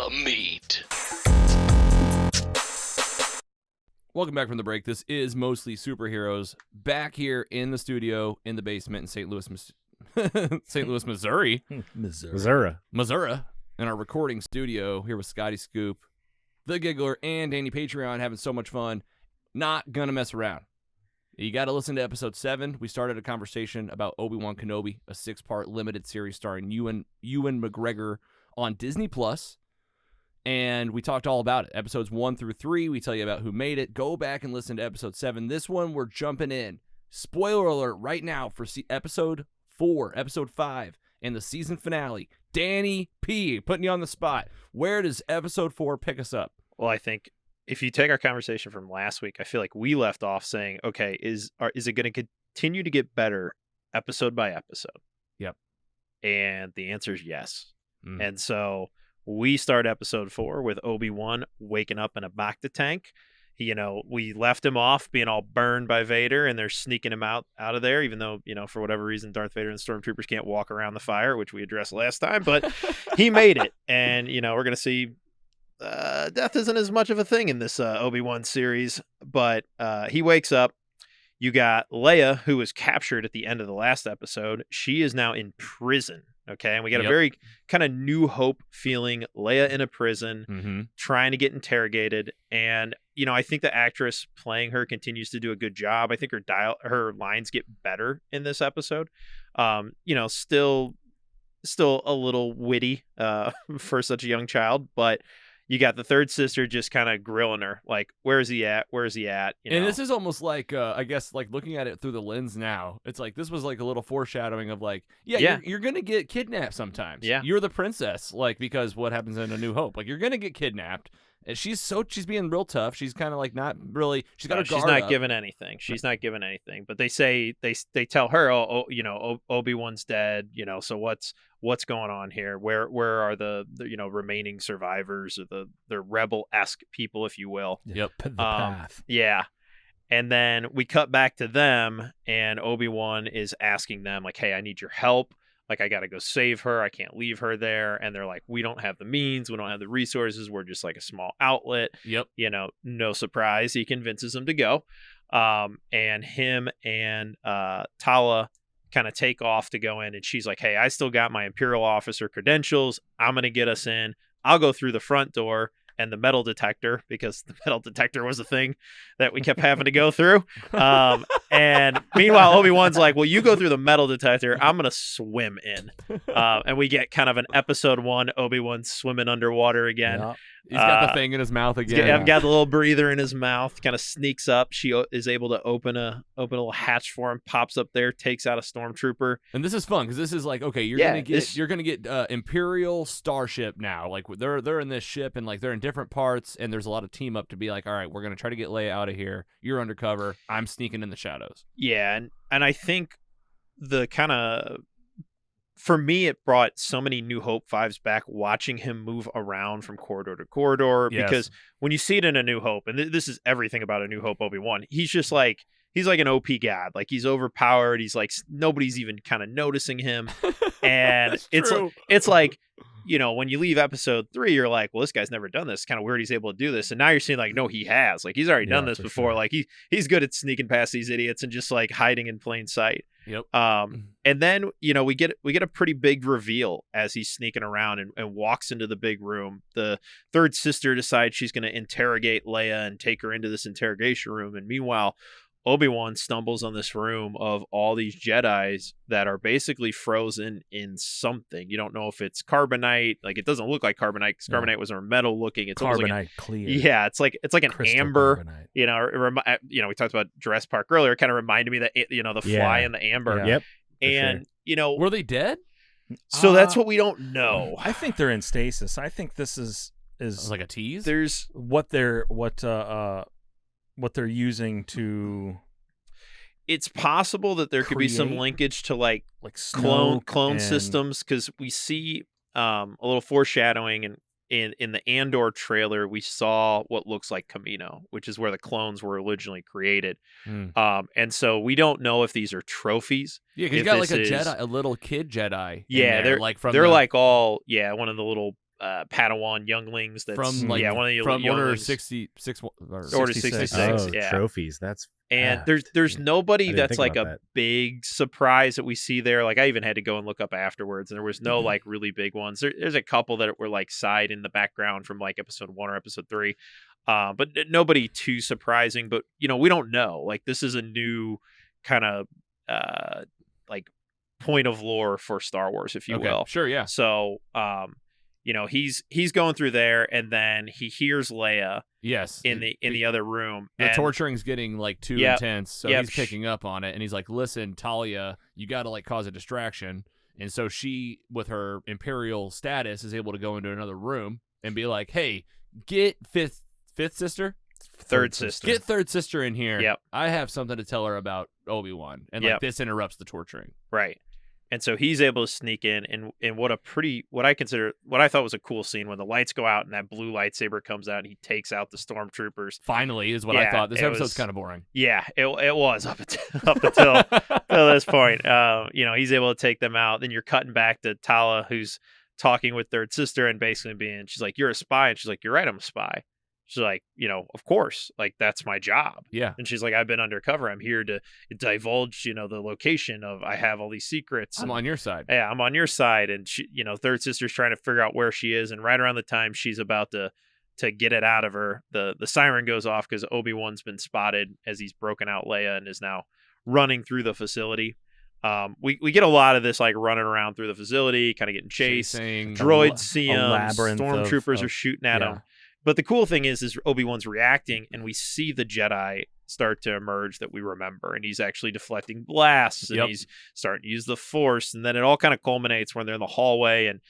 the meat. Welcome back from the break. This is Mostly Superheroes, back here in the studio in the basement in St. Louis, Missouri. Missouri. In our recording studio here with Scotty Scoop, The Giggler, and Danny Patreon, having so much fun. Not gonna mess around. You got to listen to episode 7. We started a conversation about Obi-Wan Kenobi, a 6-part limited series starring Ewan McGregor on Disney Plus. And we talked all about it. Episodes 1 through 3, we tell you about who made it. Go back and listen to episode 7. This one, we're jumping in. Spoiler alert right now for episode 4, episode 5, and the season finale. Danny P, putting you on the spot. Where does episode 4 pick us up? Well, I think if you take our conversation from last week, I feel like we left off saying, okay, is it going to continue to get better episode by episode? Yep. And the answer is yes. And so we start episode 4 with Obi-Wan waking up in a Bacta tank. We left him off being all burned by Vader, and they're sneaking him out of there, even though, for whatever reason, Darth Vader and the Stormtroopers can't walk around the fire, which we addressed last time, but he made it. And, we're going to see death isn't as much of a thing in this Obi-Wan series, but he wakes up. You got Leia, who was captured at the end of the last episode. She is now in prison, okay? And we got a very kind of New Hope feeling. Leia in a prison, trying to get interrogated. And, I think the actress playing her continues to do a good job. I think her lines get better in this episode. Still a little witty for such a young child, but you got the third sister just kind of grilling her, like, where's he at? Where's he at? And this is almost like, I guess, like looking at it through the lens now, it's like this was like a little foreshadowing of like, you're going to get kidnapped sometimes. Yeah. You're the princess, like, because what happens in A New Hope. Like, you're going to get kidnapped. And she's being real tough. She's kind of like not really, she's got a guard She's not up. giving anything. She's not giving anything. But they say, they tell her, Obi-Wan's dead, so what's going on here? Where are the remaining survivors, or the rebel-esque people, if you will? Yep. The path. Yeah. And then we cut back to them, and Obi-Wan is asking them, like, hey, I need your help. Like, I got to go save her. I can't leave her there. And they're like, we don't have the means. We don't have the resources. We're just like a small outlet. Yep. No surprise. He convinces them to go. And him and Tala kind of take off to go in. And she's like, hey, I still got my Imperial officer credentials. I'm going to get us in. I'll go through the front door and the metal detector, because the metal detector was a thing that we kept having to go through. And meanwhile, Obi-Wan's like, well, you go through the metal detector. I'm going to swim in. And we get kind of an episode 1, Obi-Wan swimming underwater again. Yep. He's got the thing in his mouth again. I've got the little breather in his mouth, kind of sneaks up. She is able to open a little hatch for him, pops up there, takes out a stormtrooper. And this is fun because this is like, okay, you're gonna get Imperial starship now. Like they're in this ship, and like they're in different parts, and there's a lot of team up to be like, all right, we're gonna try to get Leia out of here. You're undercover. I'm sneaking in the shadows. Yeah, and I think the kind of, for me, it brought so many New Hope vibes back, watching him move around from corridor to corridor. Yes. Because when you see it in A New Hope, and this is everything about A New Hope Obi-Wan, he's like an OP god. Like, he's overpowered. He's like, nobody's even kind of noticing him. And it's like, when you leave episode 3, you're like, well, this guy's never done this. It's kind of weird he's able to do this. And now you're seeing like, no, he has. Like, he's already done this before. Sure. Like, he's good at sneaking past these idiots and just like hiding in plain sight. Yep. And then, we get a pretty big reveal as he's sneaking around and walks into the big room. The third sister decides she's going to interrogate Leia and take her into this interrogation room. And meanwhile, Obi-Wan stumbles on this room of all these Jedis that are basically frozen in something. You don't know if it's carbonite. Like, it doesn't look like carbonite, because carbonite was more metal looking. It's Carbonite almost like clear. Yeah, it's like an Crystal amber. carbonite. We talked about Jurassic Park earlier. It kind of reminded me that the fly and the amber. Yeah. Yep. And were they dead? So that's what we don't know. I think they're in stasis. I think this is like a tease. There's what they're using to. It's possible that there could be some linkage to like clone systems, because we see a little foreshadowing, and in the Andor trailer we saw what looks like Kamino, which is where the clones were originally created. And so we don't know if these are trophies. Yeah, because you got like a little kid Jedi. Yeah, they're like from they're like all one of the little Padawan younglings that's from like one of the from Order younglings. 66 Order 66, Oh, yeah. trophies. That's And apt. there's nobody didn't that's think like a about that. big surprise that we see there. Like I even had to go and look up afterwards, and there was no like really big ones. There's a couple that were like side in the background from like episode 1 or episode 3, but nobody too surprising. But we don't know. Like this is a new kind of like point of lore for Star Wars, if you will. Sure, yeah. So he's going through there, and then he hears Leia. Yes. In the other room. The torturing's getting like too intense, so Yep. he's picking up on it, and he's like, "Listen, Talia, you got to like cause a distraction." And so she, with her Imperial status, is able to go into another room and be like, "Hey, get fifth sister, third sister, get third sister in here. Yep. I have something to tell her about Obi-Wan." And like this interrupts the torturing. Right. And so he's able to sneak in, and what I thought was a cool scene when the lights go out and that blue lightsaber comes out and he takes out the stormtroopers. Finally, is what I thought. This episode's kind of boring. Yeah, it was up until this point. He's able to take them out. Then you're cutting back to Tala, who's talking with third sister and basically she's like, "You're a spy," and she's like, "You're right, I'm a spy." She's like, of course, like that's my job. Yeah. And she's like, "I've been undercover. I'm here to divulge, the location of, I have all these secrets. I'm on your side. Yeah, I'm on your side." And she, third sister's trying to figure out where she is. And right around the time she's about to get it out of her, the siren goes off because Obi-Wan's been spotted as he's broken out Leia and is now running through the facility. We get a lot of this like running around through the facility, kind of getting chased. Chasing. Droids see a him. labyrinth Stormtroopers of- are shooting at him. But the cool thing is Obi-Wan's reacting, and we see the Jedi start to emerge that we remember, and he's actually deflecting blasts, and he's starting to use the Force, and then it all kind of culminates when they're in the hallway, and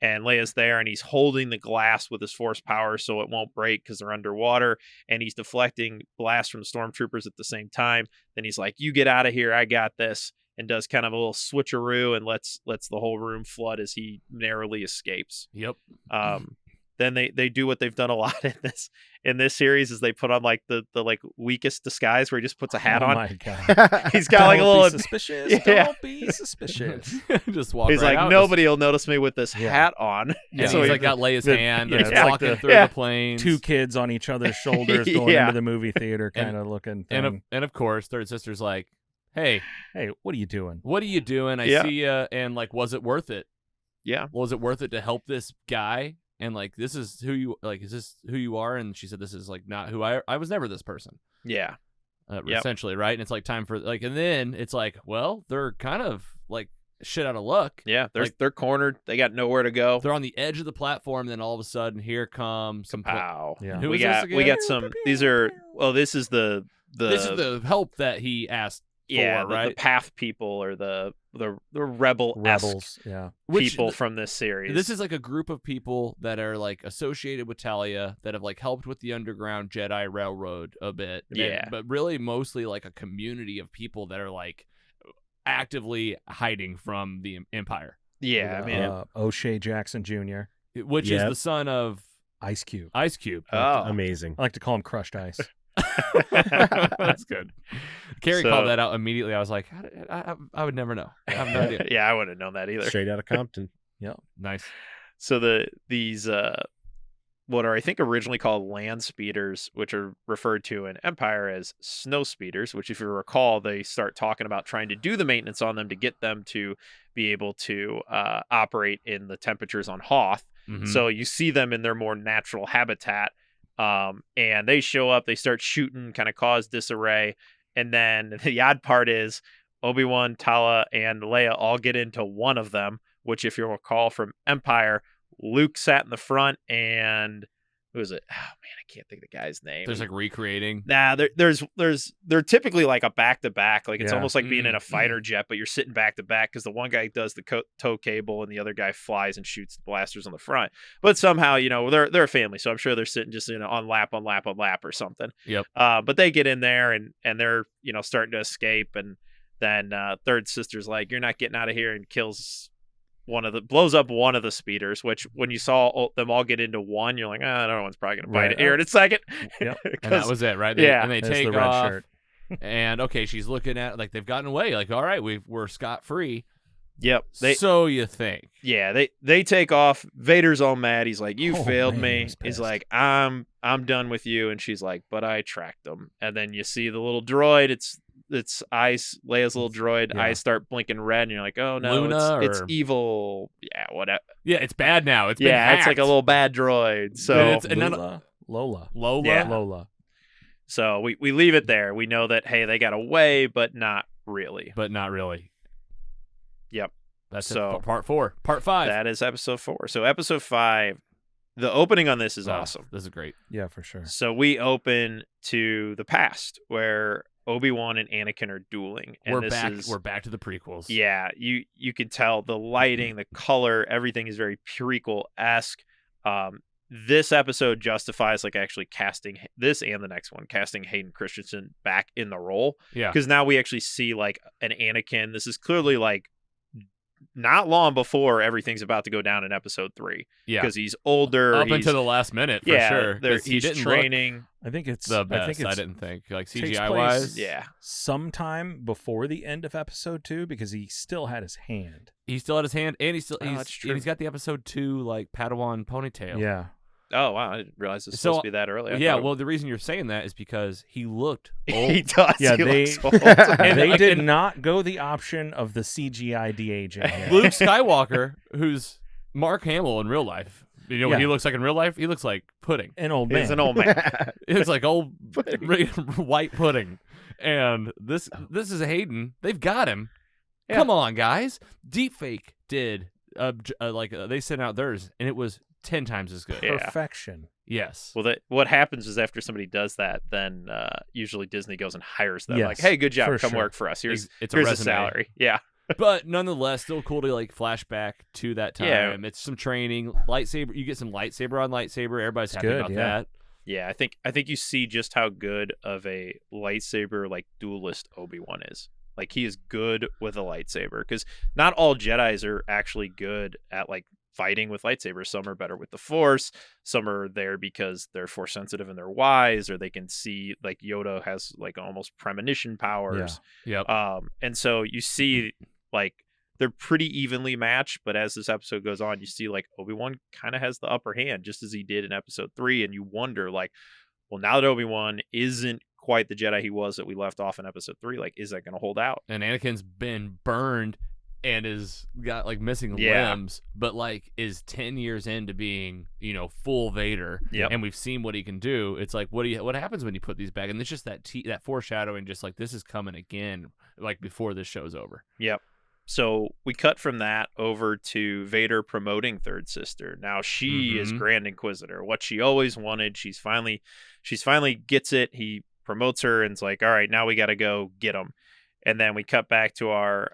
Leia's there, and he's holding the glass with his Force power so it won't break because they're underwater, and he's deflecting blasts from stormtroopers at the same time. Then he's like, "You get out of here, I got this," and does kind of a little switcheroo and lets the whole room flood as he narrowly escapes. Then they do what they've done a lot in this series is they put on like the like weakest disguise where he just puts a hat on. Oh my god. He's got like a little suspicious. Yeah. Don't be suspicious. Just walk. He's right like, out. "Nobody will notice me with this hat on." And So he's he- like got Leia's hand. yeah, and it's he's like walking the- through the planes. Two kids on each other's shoulders going Yeah. into the movie theater, kind of looking. Thing. And of course, third sister's like, "Hey, what are you doing? what are you doing? I Yeah. see ya." And like, was it worth it? Yeah. Was it worth it to help this guy? And like, this is who you like. Is this who you are? And she said, "This is like not who I was. Never this person." Yeah. Essentially, right? And it's like time for like, and then it's like, well, they're kind of like shit out of luck. Yeah. They're cornered. They got nowhere to go. They're on the edge of the platform. Then all of a sudden, here comes some. Pow. Yeah. Who We is this got again? some. These are. Well, this is the. This is the help that he asked Yeah, for, the right? path people or the rebels Yeah. people from this series. This is like a group of people that are like associated with Talia that have like helped with the Underground Jedi Railroad a bit. Yeah. But really mostly like a community of people that are like actively hiding from the Empire, yeah, I mean, O'Shea Jackson Jr., which is the son of Ice Cube. Ice Cube. oh, Amazing. I like to call him Crushed Ice. That's good. Carrie So- called that out immediately. I was like, I would never know. I have no idea. yeah, I wouldn't have known that either. Straight out of Compton. Nice. So these what are I think originally called land speeders, which are referred to in Empire as snow speeders, which if you recall, they start talking about trying to do the maintenance on them to get them to be able to operate in the temperatures on Hoth. Mhm. So you see them in their more natural habitat. And they show up, they start shooting, kind of cause disarray. And then the odd part is Obi-Wan, Tala, and Leia all get into one of them, which if you'll recall from Empire, Luke sat in the front and who is it? Oh man, I can't think of the guy's name. There's like recreating. Nah, they're typically like a back to back. Like it's Yeah. almost like being in a fighter jet, but you're sitting back to back because the one guy does the tow cable and the other guy flies and shoots the blasters on the front. But somehow, they're a family, so I'm sure they're sitting just on lap or something. Yep. But they get in there and they're starting to escape, and then third sister's like, "You're not getting out of here," and blows up one of the speeders, which when you saw them all get into one, you're like, another one's probably going to bite Right. it here in a second. Yep. And that was it, right? Yeah. And they There's take the red off. shirt. And okay, she's looking at like they've gotten away. Like, all right, we're scot free. Yep. So you think? Yeah, they take off. Vader's all mad. He's like, "You failed man, he me." was He's pissed. like, "I'm done with you." And she's like, "But I tracked them." And then you see the little droid. It's eyes. Leia's little droid. Yeah. Eyes start blinking red, and you're like, "Oh no, Luna it's or- evil." Yeah, whatever. Yeah, it's bad now. It's been Yeah, it's like a hacked. little bad droid. So And it's- and none- Lola. Lola. Yeah. Lola. So we leave it there. We know that, hey, they got away, but not really. But not really. Yep. That's So- it for part 4. Part 5. That is episode 4. So episode 5, the opening on this is Oh, awesome. This is great. Yeah, for sure. So we open to the past where Obi-Wan and Anakin are dueling. And We're this back. is, We're back to the prequels. yeah, you can tell the lighting, the color, everything is very prequel-esque. This episode justifies like actually casting this and the next one, casting Hayden Christensen back in the role. Yeah. Because now we actually see like an Anakin. This is clearly like not long before everything's about to go down in episode 3. Yeah. Because he's older. Up he's, until the last minute, for yeah, sure. 'Cause he he's didn't training. I think it's look the best. I think it's didn't think. Like takes CGI place- wise. Yeah. sometime before the end of episode 2 because he still had his hand. He still had his hand, and that's true. he's got the episode 2 like Padawan ponytail. Yeah. Oh, wow. I didn't realize it's So- supposed to be that early. I Yeah, thought it- well, the reason you're saying that is because he looked old. he does. Yeah, He they- looks old. And They like- did and- not go the option of the CGI de-aging here. Luke Skywalker, who's Mark Hamill in real life. You know what Yeah. he looks like in real life? He looks like pudding. An old man. He's an old man. He looks like old white pudding. And this is Hayden. They've got him. Yeah. Come on, guys. Deepfake did they sent out theirs, and it was 10 times as good. Yeah. Perfection. Yes. Well, what happens is after somebody does that, then usually Disney goes and hires them. Yes, Like, hey, good job, for come sure. work for us. Here's It's a here's the resume. salary. Yeah, But nonetheless, still cool to like flashback to that time. Yeah. It's some training, lightsaber. You get some lightsaber on lightsaber. Everybody's happy good, about yeah. that. yeah. I think you see just how good of a lightsaber like duelist Obi-Wan is. Like he is good with a lightsaber because not all Jedis are actually good at like fighting with lightsabers. Some are better with the Force. Some are there because they're Force sensitive and they're wise, or they can see like Yoda has like almost premonition powers. Yep. And so you see like they're pretty evenly matched, but as this episode goes on, you see like Obi-Wan kind of has the upper hand just as he did in episode 3, and you wonder like, well, now that Obi-Wan isn't quite the Jedi he was that we left off in episode 3, like is that going to hold out? And Anakin's been burned and is got like missing Yeah. limbs, but like is 10 years into being, full Vader. Yep. And we've seen what he can do. It's like, what happens when you put these back? And it's just that foreshadowing, just like this is coming again, like before this show's over. Yep. So we cut from that over to Vader promoting Third Sister. Now she is Mhm. Grand Inquisitor, what she always wanted. She's finally gets it. He promotes her and's like, all right, now we got to go get him. And then we cut back to our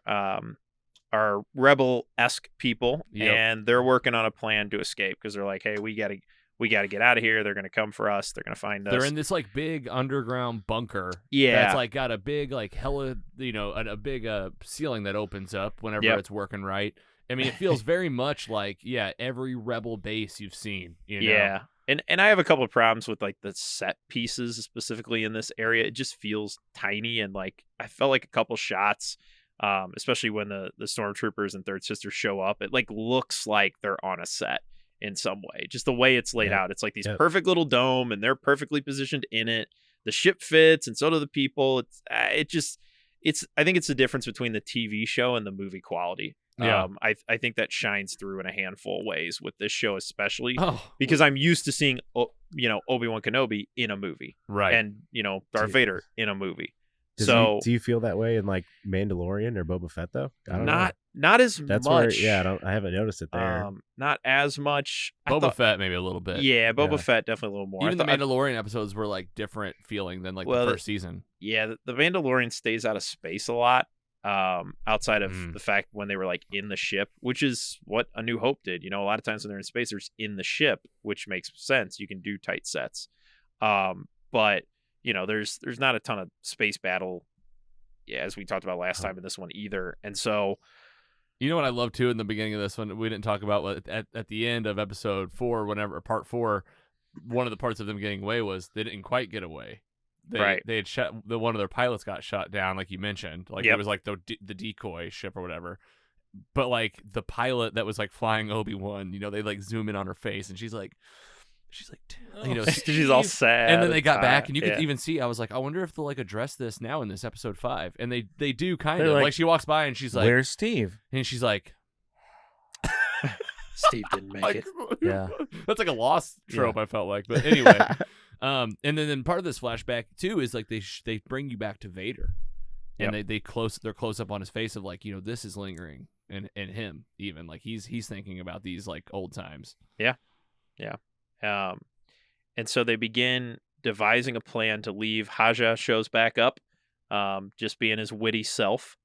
rebel-esque people, Yep. and they're working on a plan to escape because they're like, hey, we got to get out of here. They're going to come for us. They're going to find us. They're in this like big underground bunker. Yeah. That's like got a big like hella, a big ceiling that opens up whenever Yep. it's working right. I mean, it feels very much like every rebel base you've seen. Yeah. And I have a couple of problems with like the set pieces specifically in this area. It just feels tiny, and like I felt like a couple shots, especially when the stormtroopers and Third Sister show up, it like looks like they're on a set in some way. Just the way it's laid out. It's like these perfect little dome, and they're perfectly positioned in it. The ship fits, and so do the people. I think it's the difference between the TV show and the movie quality. Yeah. I think that shines through in a handful of ways with this show, especially Oh, because I'm used to seeing, Obi-Wan Kenobi in a movie, right. and Darth Vader in a do Do you feel that way in like Mandalorian or Boba Fett though? I don't know. not as That's much. where I haven't noticed it there. Not as much. I Boba thought- Fett maybe a little bit. Yeah, Boba Yeah. Fett definitely a little more. Even I the thought- Mandalorian episodes were like different feeling than like Well, the first season. Yeah, the Mandalorian stays out of space a lot. Outside of Mm. the fact when they were like in the ship, which is what A New Hope did. A lot of times when they're in space, they're in the ship, which makes sense. You can do tight sets. But there's not a ton of space battle, as we talked about last time in this one either. And so, You know what I love too in the beginning of this one? We didn't talk about what at the end of episode 4, part 4, one of the parts of them getting away was they didn't quite get away. Right. They had one of their pilots got shot down, like you mentioned. Like it Yep. was like the decoy ship or whatever. but like the pilot that was like flying Obi-Wan, they like zoom in on her face, and she's like, she's all sad. And then they got back, and you could even see. I was like, I wonder if they'll like address this now in this episode 5, and they do kind of. Like she walks by, and she's like, "Where's Steve?" And she's like, "Steve didn't make it." Yeah, that's like a lost trope. I felt like, but anyway. And then part of this flashback too is like they bring you back to Vader, and they're close up on his face of like, this is lingering, and him even like he's thinking about these like old times. Yeah. And so they begin devising a plan to leave. Haja shows back up, just being his witty self.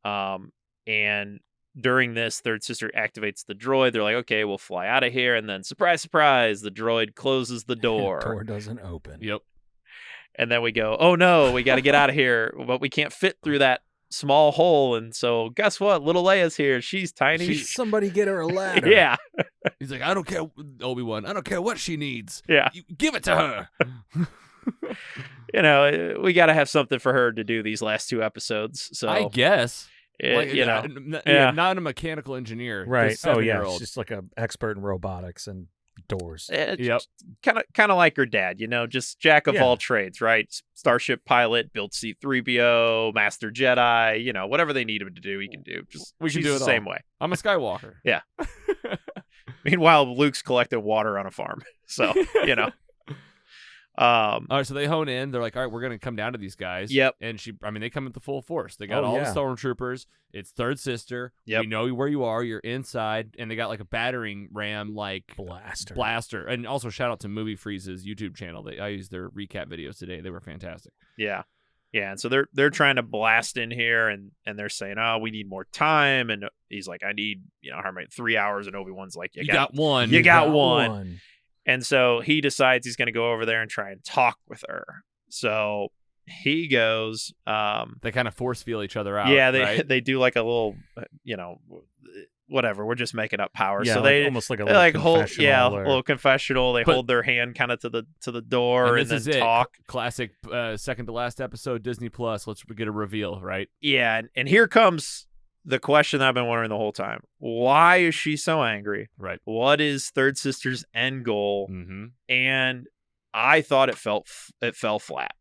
And during this, Third Sister activates the droid. They're like, okay, we'll fly out of here. And then surprise, surprise, the droid closes the door. Door doesn't open. Yep. And then we go, oh no, we got to get out of here. But we can't fit through that small hole. And so guess what? Little Leia's here. She's tiny. Somebody get her a ladder. Yeah. He's like, I don't care, Obi-Wan. I don't care what she needs. Yeah. You give it to her. We got to have something for her to do these last 2 episodes. So I guess. Not a mechanical engineer. Right. Oh, yeah. She's She's just like an expert in robotics and doors. Yep. Kind of like her dad, just jack of all trades, right? Starship pilot, built C-3PO, Master Jedi, whatever they need him to do, he can do. We can she's do it the same way. I'm a Skywalker. Yeah. Meanwhile, Luke's collecting water on a farm. So, all right, so they hone in. They're like, all right, we're going to come down to these guys. Yep. And they come at the full force. They got all the stormtroopers. It's Third Sister. Yep. We know where you are. You're inside. And they got like a battering ram, like blaster. And also shout out to Movie Freeze's YouTube channel. I used their recap videos today. They were fantastic. Yeah. Yeah. And so they're trying to blast in here, and they're saying, oh, we need more time. And he's like, I need, 3 hours. And Obi-Wan's like, you got one. You got one. And so he decides he's going to go over there and try and talk with her. So he goes. They kind of force feel each other out. Yeah, they do like a little, whatever. We're just making up power. Yeah, so they almost like a little confessional. A little confessional. They hold their hand kind of to the door and then talk. Classic second to last episode, Disney Plus. Let's get a reveal, right? Yeah, and here comes the question that I've been wondering the whole time. Why is she so angry? Right. What is Third Sister's end goal? Mm-hmm. And I thought it fell flat,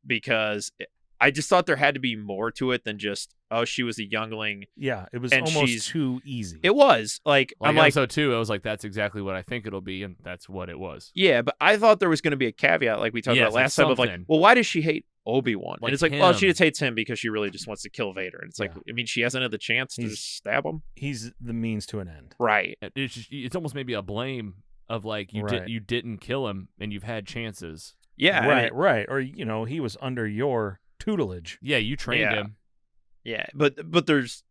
because I just thought there had to be more to it than just, oh, she was a youngling. Yeah, it was almost too easy. It was. I'm like, so too, I was like, that's exactly what I think it'll be, and that's what it was. Yeah, but I thought there was going to be a caveat, like we talked about last time, of like, well, why does she hate Obi-Wan? And it's like, well, she just hates him because she really just wants to kill Vader. And it's like, I mean, she hasn't had the chance to just stab him. He's the means to an end. Right. It's almost maybe a blame of like, you didn't kill him, and you've had chances. Yeah. Right. Or, he was under your tutelage. Yeah, you trained him. Yeah, but there's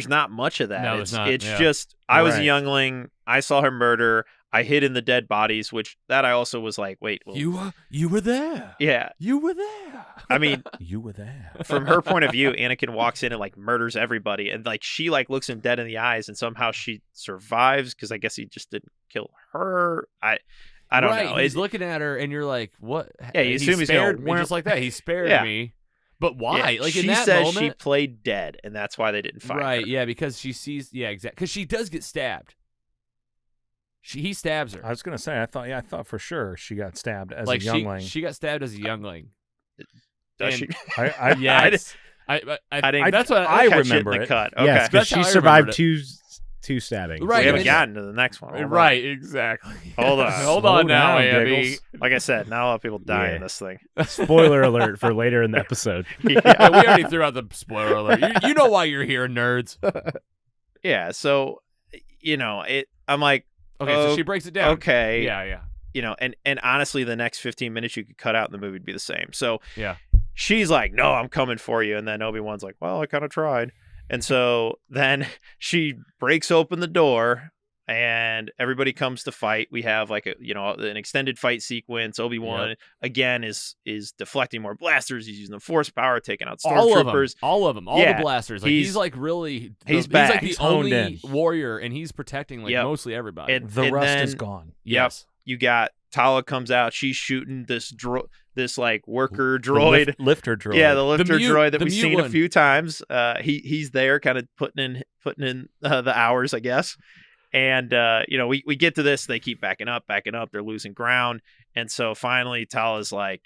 not much of that. No, it's not. It's just, I was a youngling. I saw her murder. I hid in the dead bodies, which that I also was like, wait. Well, you were there. Yeah. You were there. I mean. You were there. From her point of view, Anakin walks in and like murders everybody. And like she like looks him dead in the eyes, and somehow she survives because I guess he just didn't kill her. I don't know. He's looking at her, and you're like, what? Yeah, you assume he's going to just like that. He spared me. But why? Yeah, like she in that says moment, she played dead, and that's why they didn't find her. Right? Yeah, because she sees. Yeah, exactly. Because she does get stabbed. He stabs her. I was gonna say, I thought for sure she got stabbed as a youngling. She got stabbed as a youngling. Does she? Yes. That's what I remember. In the cut. Okay. Yes, because she survived two stabbings. Right. We haven't gotten to the next one. Right. Exactly. Hold on. Hold on now, Abby. Like I said, not a lot of people die in this thing. Spoiler alert for later in the episode. We already threw out the spoiler alert. You know why you're here, nerds. Yeah. So, I'm like, okay, so she breaks it down. Okay. Yeah. And honestly, the next 15 minutes you could cut out and the movie would be the same. So yeah, she's like, no, I'm coming for you. And then Obi-Wan's like, well, I kind of tried. And so then she breaks open the door and everybody comes to fight. We have like an extended fight sequence. Obi-Wan again is deflecting more blasters. He's using the force power, taking out stormtroopers. All of them. All the blasters. Like he's like really. He's like the only warrior, and he's protecting like mostly everybody. And the rust is gone. Yep. You got Tala comes out. She's shooting this like worker droid, lifter droid. Yeah, the lifter droid that we've seen one. a few times. He's there, kind of putting in the hours, I guess. And we get to this. They keep backing up. They're losing ground, and so finally Tala's like,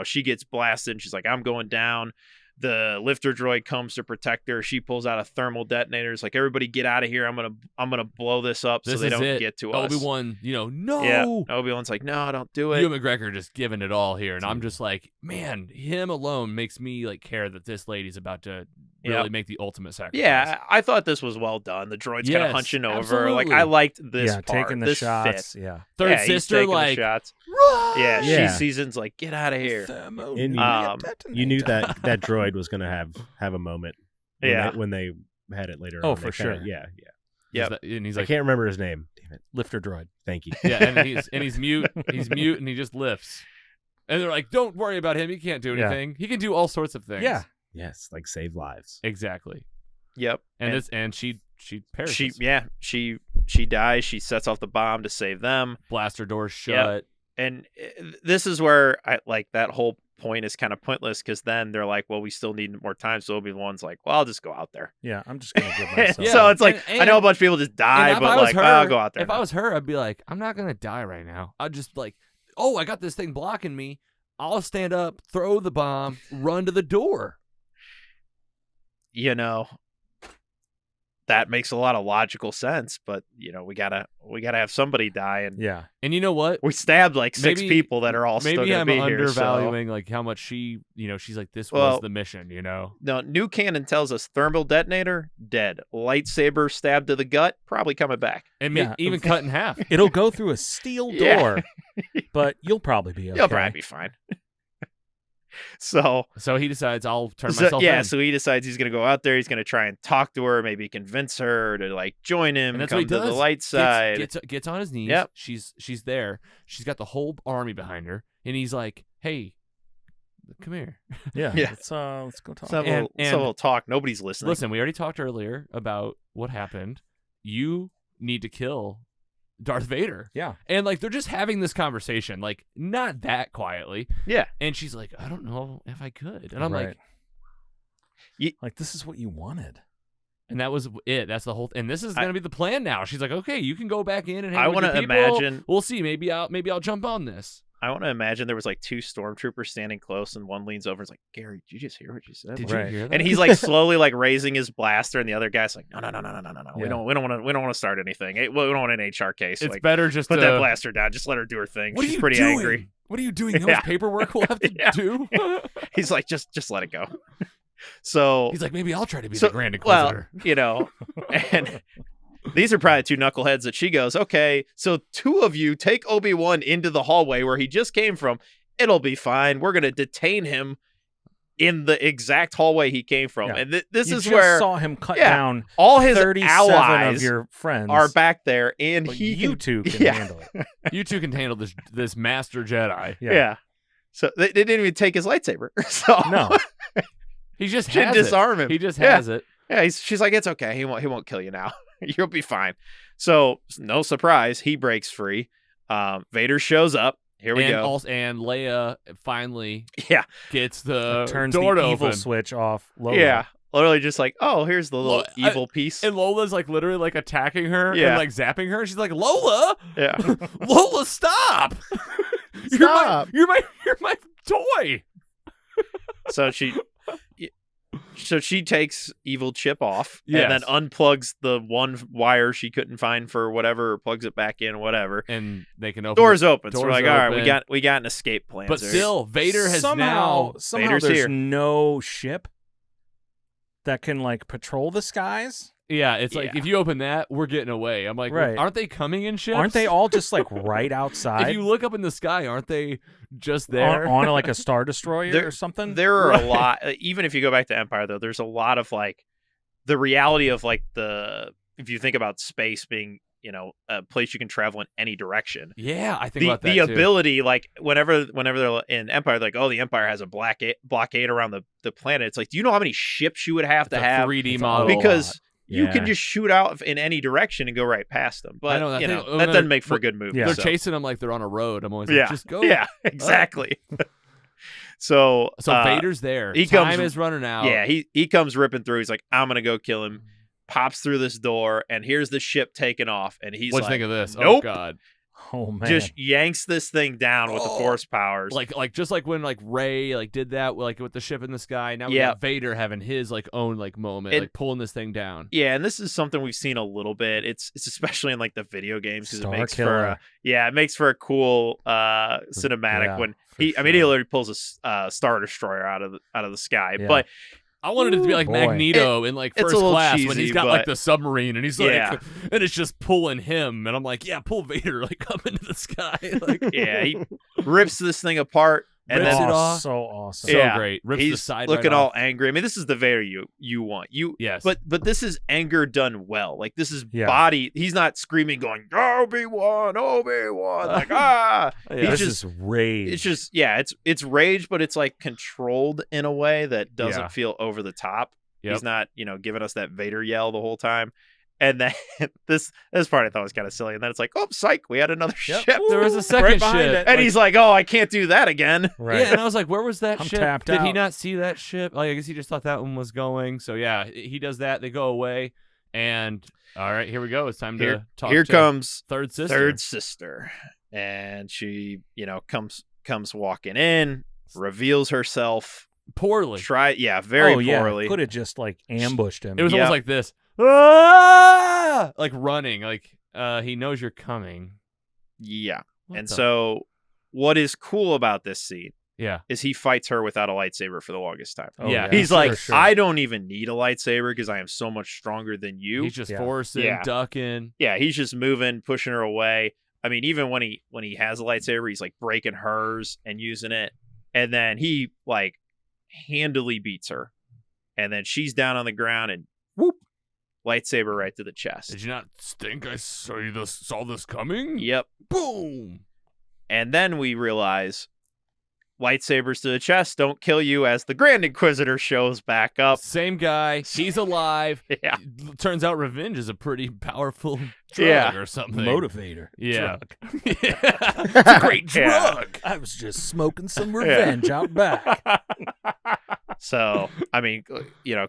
she gets blasted. And she's like, I'm going down. The lifter droid comes to protect her. She pulls out a thermal detonator. It's like, everybody get out of here. I'm gonna blow this up so they don't get to us. Obi-Wan, no. Yeah. Obi-Wan's like, no, don't do it. Ewan McGregor just giving it all here, and I'm just like, man, him alone makes me like care that this lady's about to really make the ultimate sacrifice. Yeah, I thought this was well done. The droid's kind of hunching over. Absolutely. Like, I liked this part. Taking the this shots. fit. Yeah. Third he's sister, taking like, the shots. Run! Yeah, she seasons like, get out of here. And you knew that droid was going to have a moment. When they had it later on. Oh, for sure. Yeah. And he's like, I can't remember his name. Damn it. Lifter droid. Thank you. Yeah, and he's mute. He's mute, and he just lifts. And they're like, don't worry about him. He can't do anything. He can do all sorts of things. Yeah. Yes, like save lives. Exactly. Yep. And she perishes. She dies. She sets off the bomb to save them. Blaster doors shut. Yep. And this is where I like that whole point is kind of pointless, because then they're like, well, we still need more time. So Obi-Wan's like, well, I'll just go out there. Yeah, I'm just gonna give myself. So it's like, I know a bunch of people just die, but like, I'll go out there. If I was her, I'd be like, I'm not gonna die right now. I'd just like, I got this thing blocking me. I'll stand up, throw the bomb, run to the door. That makes a lot of logical sense, but we gotta have somebody die, and and you know what? We stabbed like six people that are all still gonna be here. Maybe I'm undervaluing like how much she, she's like, this was the mission, No, new canon tells us thermal detonator dead, lightsaber stabbed to the gut, probably coming back, and even cut in half. It'll go through a steel door, but you'll probably be okay. You'll probably be fine. So he decides, I'll turn myself in. Yeah, so he decides he's going to go out there. He's going to try and talk to her, maybe convince her to like join him and come to the light side. Gets on his knees. Yep. She's there. She's got the whole army behind her, and he's like, "Hey, come here." Yeah. Let's go talk. So we'll talk. Nobody's listening. Listen, we already talked earlier about what happened. You need to kill Darth Vader. Yeah. And like they're just having this conversation, like not that quietly. Yeah. And she's like, I don't know if I could. And I'm like, this is what you wanted. And that was it. That's the whole and this is gonna be the plan now. She's like, okay, you can go back in and hang I want to imagine we'll see. Maybe I'll jump on this. I want to imagine there was like two stormtroopers standing close, and one leans over and is like, Gary, did you just hear what you said? Did you hear that? And he's like slowly like raising his blaster, and the other guy's like, no. We don't want to start anything. We don't want an HR case. It's like, better just put to that blaster down. Just let her do her thing. What She's pretty angry. What are you doing? You know how much paperwork we'll have to do? He's like, just let it go. So he's like, maybe I'll try to be the Grand Inquisitor. Well, and these are probably two knuckleheads that she goes, okay, so two of you take Obi-Wan into the hallway where he just came from. It'll be fine. We're going to detain him in the exact hallway he came from. Yeah. And this is where saw him cut down all his 37 allies of your friends are back there, and you two can handle it. You two can handle this master Jedi. Yeah. So they didn't even take his lightsaber. So no. He just has disarm him. He just has it. Yeah, she's like, it's okay. He won't kill you now. You'll be fine. So no surprise, he breaks free. Vader shows up. Here we go. And Leia finally gets the turns door the to evil open. switch off. Lola. Yeah. Literally just like, oh, here's the little evil piece. And Lola's like literally like attacking her and like zapping her. She's like, Lola! Yeah. Lola, stop! Stop. You're my toy. So she takes evil Chip off and then unplugs the one wire she couldn't find for whatever, or plugs it back in, whatever. And they can open doors open. So doors we're like, open. all right, we got an escape plan. But still, Vader has somehow Vader's there's here. no ship that can like patrol the skies. Yeah, it's like if you open that, we're getting away. I'm like, aren't they coming in ships? Aren't they all just like right outside? If you look up in the sky, aren't they just there on like a Star Destroyer or something? There are a lot. Even if you go back to Empire, though, there's a lot of like the reality of like if you think about space being a place you can travel in any direction. Yeah, I think about that the too. ability, like whenever they're in Empire, like, oh, the Empire has a blockade around the planet. It's like, do you know how many ships you would have to have 3D model? Because you can just shoot out in any direction and go right past them. But that doesn't make for a good movie. They're chasing them like they're on a road. I'm always like, just go. Yeah, exactly. So Vader's there. Time is running out. Yeah, he comes ripping through. He's like, I'm gonna go kill him. Pops through this door, and here's the ship taking off. And he's What'd like, you think of this? Nope. Oh God. Oh man! Just yanks this thing down with the force powers. Like just like when like Rey like did that like with the ship in the sky. Now we got Vader having his like own like moment, like pulling this thing down. Yeah, and this is something we've seen a little bit. It's especially in like the video games because it makes for a cool cinematic when he literally pulls a Star Destroyer out of the sky. But I wanted it to be like Magneto in like First Class when he's got like the submarine and he's like, and it's just pulling him, and I'm like, pull Vader like up into the sky, like he rips this thing apart. And rips then it off. So awesome. So great. Rips he's the side looking right all off. angry. I mean, this is the Vader you want. Yes. But this is anger done well. Like this is body. He's not screaming, going Obi-Wan, like He's just rage. It's just it's rage, but it's like controlled in a way that doesn't feel over the top. Yep. He's not giving us that Vader yell the whole time. And then this part I thought was kind of silly. And then it's like, oh, psych, we had another ship. There was a second ship. And he's like, oh, I can't do that again. Right. Yeah, and I was like, where was that ship? Did he not see that ship? Like, I guess he just thought that one was going. So, yeah, he does that. They go away. And, all right, here we go. It's time to talk Here to comes Third Sister. And she, comes walking in, reveals herself. Poorly. Very poorly. Could have just, like, ambushed him. It was almost like this. Ah! Like running, like he knows you're coming. Yeah. So what is cool about this scene is he fights her without a lightsaber for the longest time. He's like, I don't even need a lightsaber because I am so much stronger than you. He's just forcing, ducking. Yeah, he's just moving, pushing her away. I mean, even when he has a lightsaber, he's like breaking hers and using it. And then he like handily beats her. And then she's down on the ground and whoop. Lightsaber right to the chest. Did you not think I saw this coming? Yep. Boom. And then we realize lightsabers to the chest don't kill you as the Grand Inquisitor shows back up. Same guy. He's alive. Turns out revenge is a pretty powerful drug or something. Motivator. Yeah. Drug. It's a great drug. I was just smoking some revenge out back. So, I mean,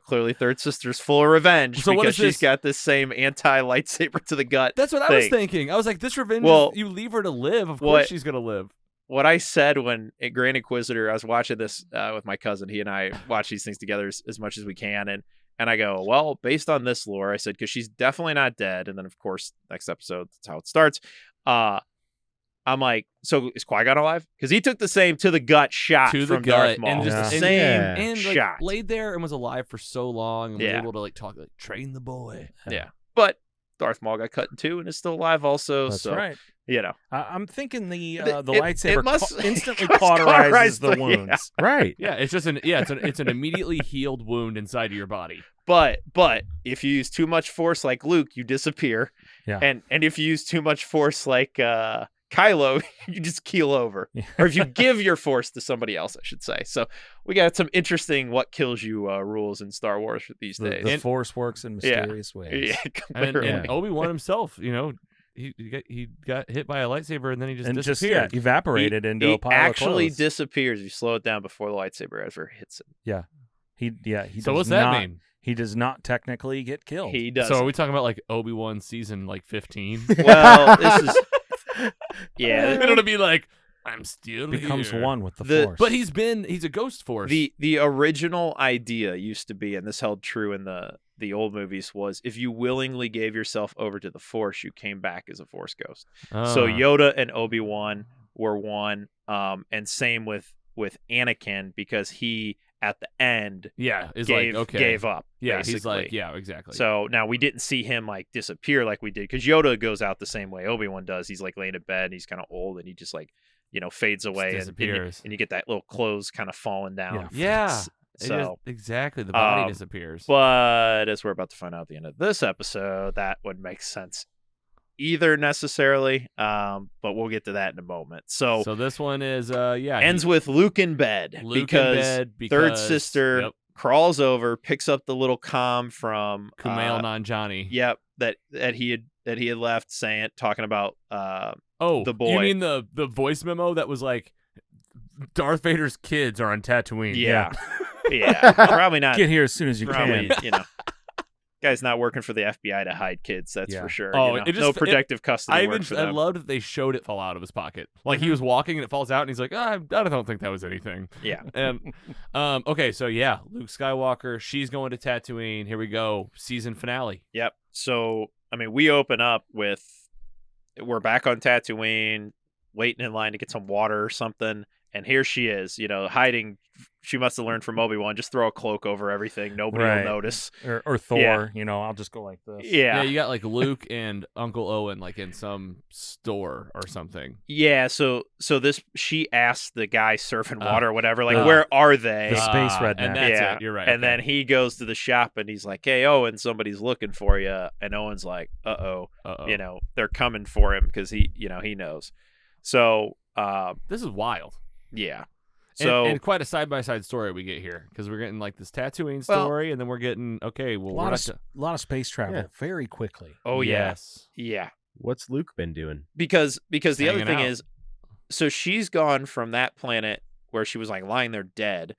clearly Third Sister's full of revenge because she's got this same anti-lightsaber to the gut. That's what I was thinking. I was like, this revenge, you leave her to live. Of course she's going to live. What I said when at Grand Inquisitor, I was watching this with my cousin. He and I watch these things together as much as we can. And I go, well, based on this lore, I said, because she's definitely not dead. And then, of course, next episode, that's how it starts. I'm like, so is Qui-Gon alive? Because he took the same to the gut shot from Darth Maul. And just the same shot. Like, laid there and was alive for so long and was able to like talk, like train the boy. Yeah. But Darth Maul got cut in two and is still alive also. That's so, right. I'm thinking the lightsaber instantly cauterizes the wounds. Yeah. Right. Yeah, it's just it's an immediately healed wound inside of your body. But if you use too much force like Luke, you disappear. Yeah. And if you use too much force like Kylo, you just keel over. Or if you give your force to somebody else, I should say. So we got some interesting what kills you rules in Star Wars these days. The force works in mysterious ways. Yeah, and Obi-Wan himself, he got hit by a lightsaber and then he just disappeared. Evaporated into a pile of clothes. He actually disappears. You slow it down before the lightsaber ever hits him. Yeah. He so what's that mean? He does not technically get killed. He does. So are we talking about like Obi-Wan season like 15? Well, this is it'll be like I'm still becomes here. one with the force. But he's a ghost force. The original idea used to be, and this held true in the old movies, was if you willingly gave yourself over to the force, you came back as a force ghost. So Yoda and Obi-Wan were one, and same with Anakin, because he at the end gave up. Yeah, basically. He's like, yeah, exactly. So now we didn't see him like disappear like we did, because Yoda goes out the same way Obi-Wan does. He's like laying in bed and he's kind of old and he just like fades away and disappears, and you get that little clothes kind of falling down. Yeah. So exactly, the body disappears. But as we're about to find out at the end of this episode, that would make sense either necessarily, but we'll get to that in a moment. So this one is ends with Luke in bed, because Third Sister crawls over, picks up the little comm from Kumail Nanjiani. Yep, that he had left, talking about the boy. You mean the voice memo that was like, Darth Vader's kids are on Tatooine? Yeah. Yeah, probably not. Get here as soon as you can. You know, guy's not working for the FBI to hide kids. That's for sure. Oh, no protective custody. I loved that they showed it fall out of his pocket. Like he was walking and it falls out, and he's like, I don't think that was anything. Yeah. And okay, so yeah, Luke Skywalker. She's going to Tatooine. Here we go. Season finale. Yep. So I mean, we open up with we're back on Tatooine, waiting in line to get some water or something. And here she is, hiding. She must have learned from Obi-Wan. Just throw a cloak over everything. Nobody will notice. Or Thor, I'll just go like this. Yeah. You got like Luke and Uncle Owen like in some store or something. Yeah. So she asked the guy surfing water or whatever, like, where are they? The space redneck. And that's it. You're right. And then he goes to the shop and he's like, hey, Owen, somebody's looking for you. And Owen's like, uh-oh. They're coming for him because he knows. So this is wild. Yeah. So and quite a side-by-side story we get here because we're getting like this Tatooine story, and then we're getting a lot of space travel very quickly. Oh yes, yeah. What's Luke been doing? Because the other thing is, so she's gone from that planet where she was like lying there dead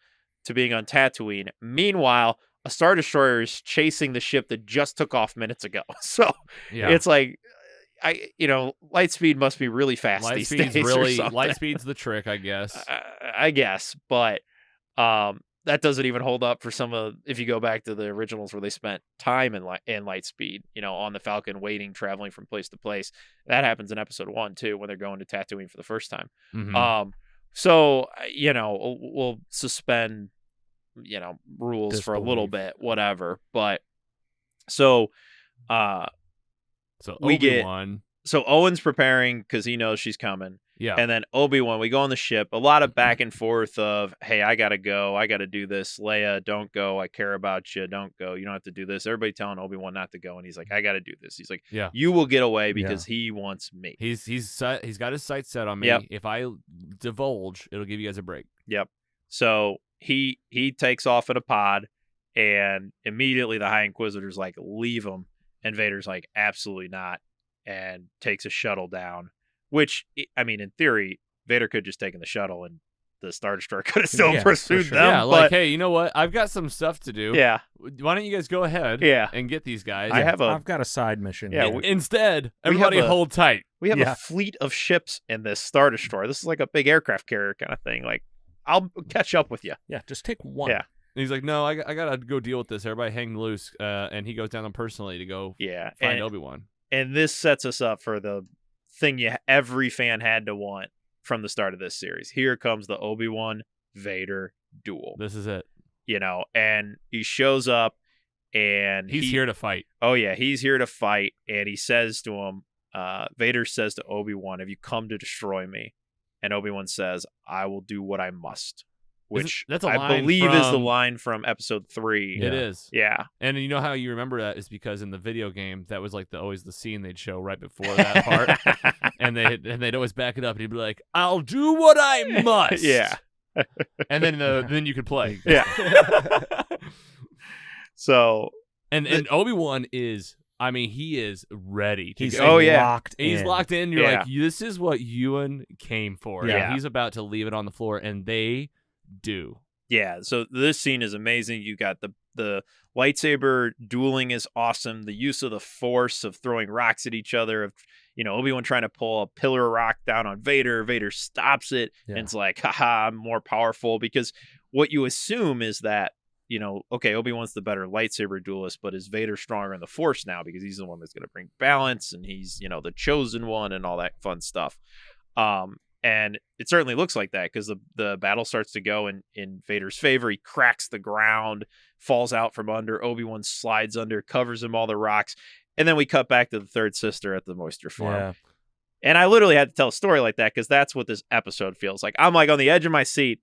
to being on Tatooine. Meanwhile, a Star Destroyer is chasing the ship that just took off minutes ago. So it's like. Light speed must be really fast these days. Light speed's the trick, I guess. I guess, but that doesn't even hold up for some of. If you go back to the originals where they spent time in light speed, on the Falcon, traveling from place to place. That happens in Episode 1 too, when they're going to Tatooine for the first time. Mm-hmm. So we'll suspend rules for a little bit, whatever. But so Obi-Wan. So Owen's preparing because he knows she's coming. Yeah. And then Obi-Wan, we go on the ship. A lot of back and forth of, hey, I got to go. I got to do this. Leia, don't go. I care about you. Don't go. You don't have to do this. Everybody telling Obi-Wan not to go. And he's like, I got to do this. He's like, you will get away because he wants me. He's got his sights set on me. Yep. If I divulge, it'll give you guys a break. Yep. So he takes off in a pod, and immediately the High Inquisitor's like, leave him. And Vader's like, absolutely not, and takes a shuttle down, which, I mean, in theory, Vader could have just taken the shuttle and the Star Destroyer could have still pursued them. Yeah, but... like, hey, you know what? I've got some stuff to do. Yeah. Why don't you guys go ahead and get these guys? I've got a side mission. Yeah. Instead, everybody hold tight. We have a fleet of ships in this Star Destroyer. This is like a big aircraft carrier kind of thing. Like, I'll catch up with you. Yeah, just take one. Yeah. And he's like, no, I got to go deal with this. Everybody hang loose. And he goes down there personally to go find Obi-Wan. And this sets us up for the thing every fan had to want from the start of this series. Here comes the Obi-Wan Vader duel. This is it. And he shows up and he's here to fight. Oh, yeah, he's here to fight. And he says to him, Vader says to Obi-Wan, have you come to destroy me? And Obi-Wan says, I will do what I must. Which that's a I line believe is the line from Episode 3. It is. Yeah. And you know how you remember that is because in the video game, that was like always the scene they'd show right before that part. and they'd always back it up and he'd be like, I'll do what I must. Yeah. And then you could play. Yeah. So and Obi-Wan is, I mean, he is ready. He's locked in. He's locked in. You're like, this is what Ewan came for. Yeah. He's about to leave it on the floor, and they do. Yeah, so this scene is amazing. You got the lightsaber dueling is awesome. The use of the Force of throwing rocks at each other, of Obi-Wan trying to pull a pillar of rock down on Vader. Vader stops it and it's like, haha, I'm more powerful. Because what you assume is that, okay, Obi-Wan's the better lightsaber duelist, but is Vader stronger in the Force now because he's the one that's going to bring balance and he's, the chosen one and all that fun stuff. And it certainly looks like that because the battle starts to go in Vader's favor. He cracks the ground, falls out from under. Obi-Wan slides under, covers him all the rocks. And then we cut back to the third sister at the moisture farm. Yeah. And I literally had to tell a story like that because that's what this episode feels like. I'm like on the edge of my seat.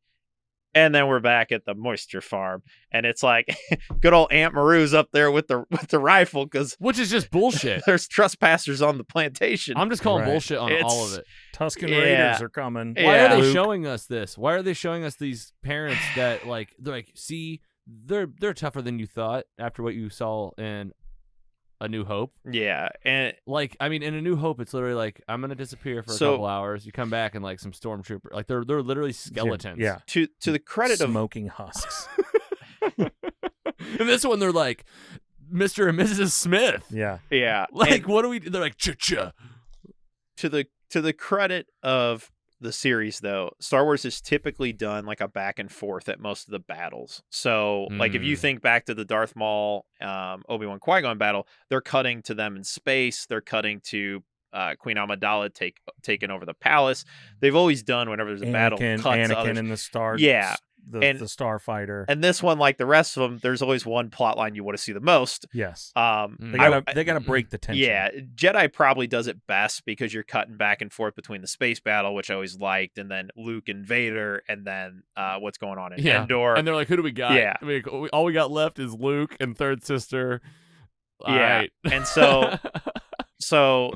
And then we're back at the moisture farm, and it's like good old Aunt Maru's up there with the rifle which is just bullshit. There's trespassers on the plantation. I'm just calling bullshit on all of it. Tusken Raiders are coming. Why are they showing us this? Why are they showing us these parents that they're like, see, they're tougher than you thought after what you saw in A New Hope. Yeah, and like, I mean, in A New Hope, it's literally like, I'm gonna disappear for a couple hours. You come back and like some stormtrooper, like they're literally skeletons. Yeah. To the credit of smoking husks. And this one, they're like Mr. and Mrs. Smith. Yeah. Yeah. Like, what do we? They're like cha-cha. To the credit of the series, though, Star Wars is typically done like a back and forth at most of the battles. So, like, if you think back to the Darth Maul, Obi-Wan Qui-Gon battle, they're cutting to them in space. They're cutting to Queen Amidala taking over the palace. They've always done whenever there's a battle. Anakin in the Star. Yeah. The starfighter. And this one, like the rest of them, there's always one plot line you want to see the most. Yes. They gotta break the tension. Yeah, Jedi probably does it best because you're cutting back and forth between the space battle, which I always liked, and then Luke and Vader, and then what's going on in Endor. And they're like, who do we got? Yeah. I mean, all we got left is Luke and Third Sister. All right. And so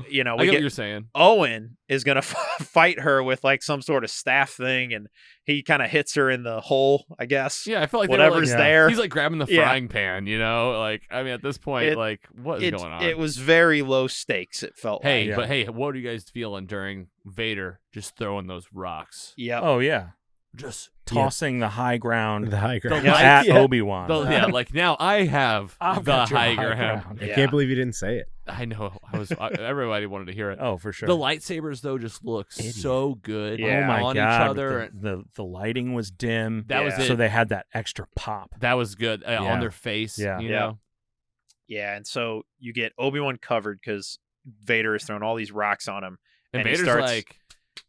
you know, I get what you're saying. Owen is gonna fight her with like some sort of staff thing, and he kind of hits her in the hole, I guess. Yeah, I feel like whatever's there. He's like grabbing the frying pan, you know. Like, I mean, at this point, what is going on? It was very low stakes. It felt like. But hey, what are you guys feeling during Vader just throwing those rocks? Yeah. Oh yeah. Just tossing the high ground at Obi-Wan. Like now I have the high ground. I can't believe you didn't say it. I know. Everybody wanted to hear it. Oh, for sure. The lightsabers though just look so good oh my on God, each other. The lighting was dim. That was it. So they had that extra pop. That was good on their face. Yeah. You know? Yeah, and so you get Obi-Wan covered because Vader has thrown all these rocks on him. And Vader's like...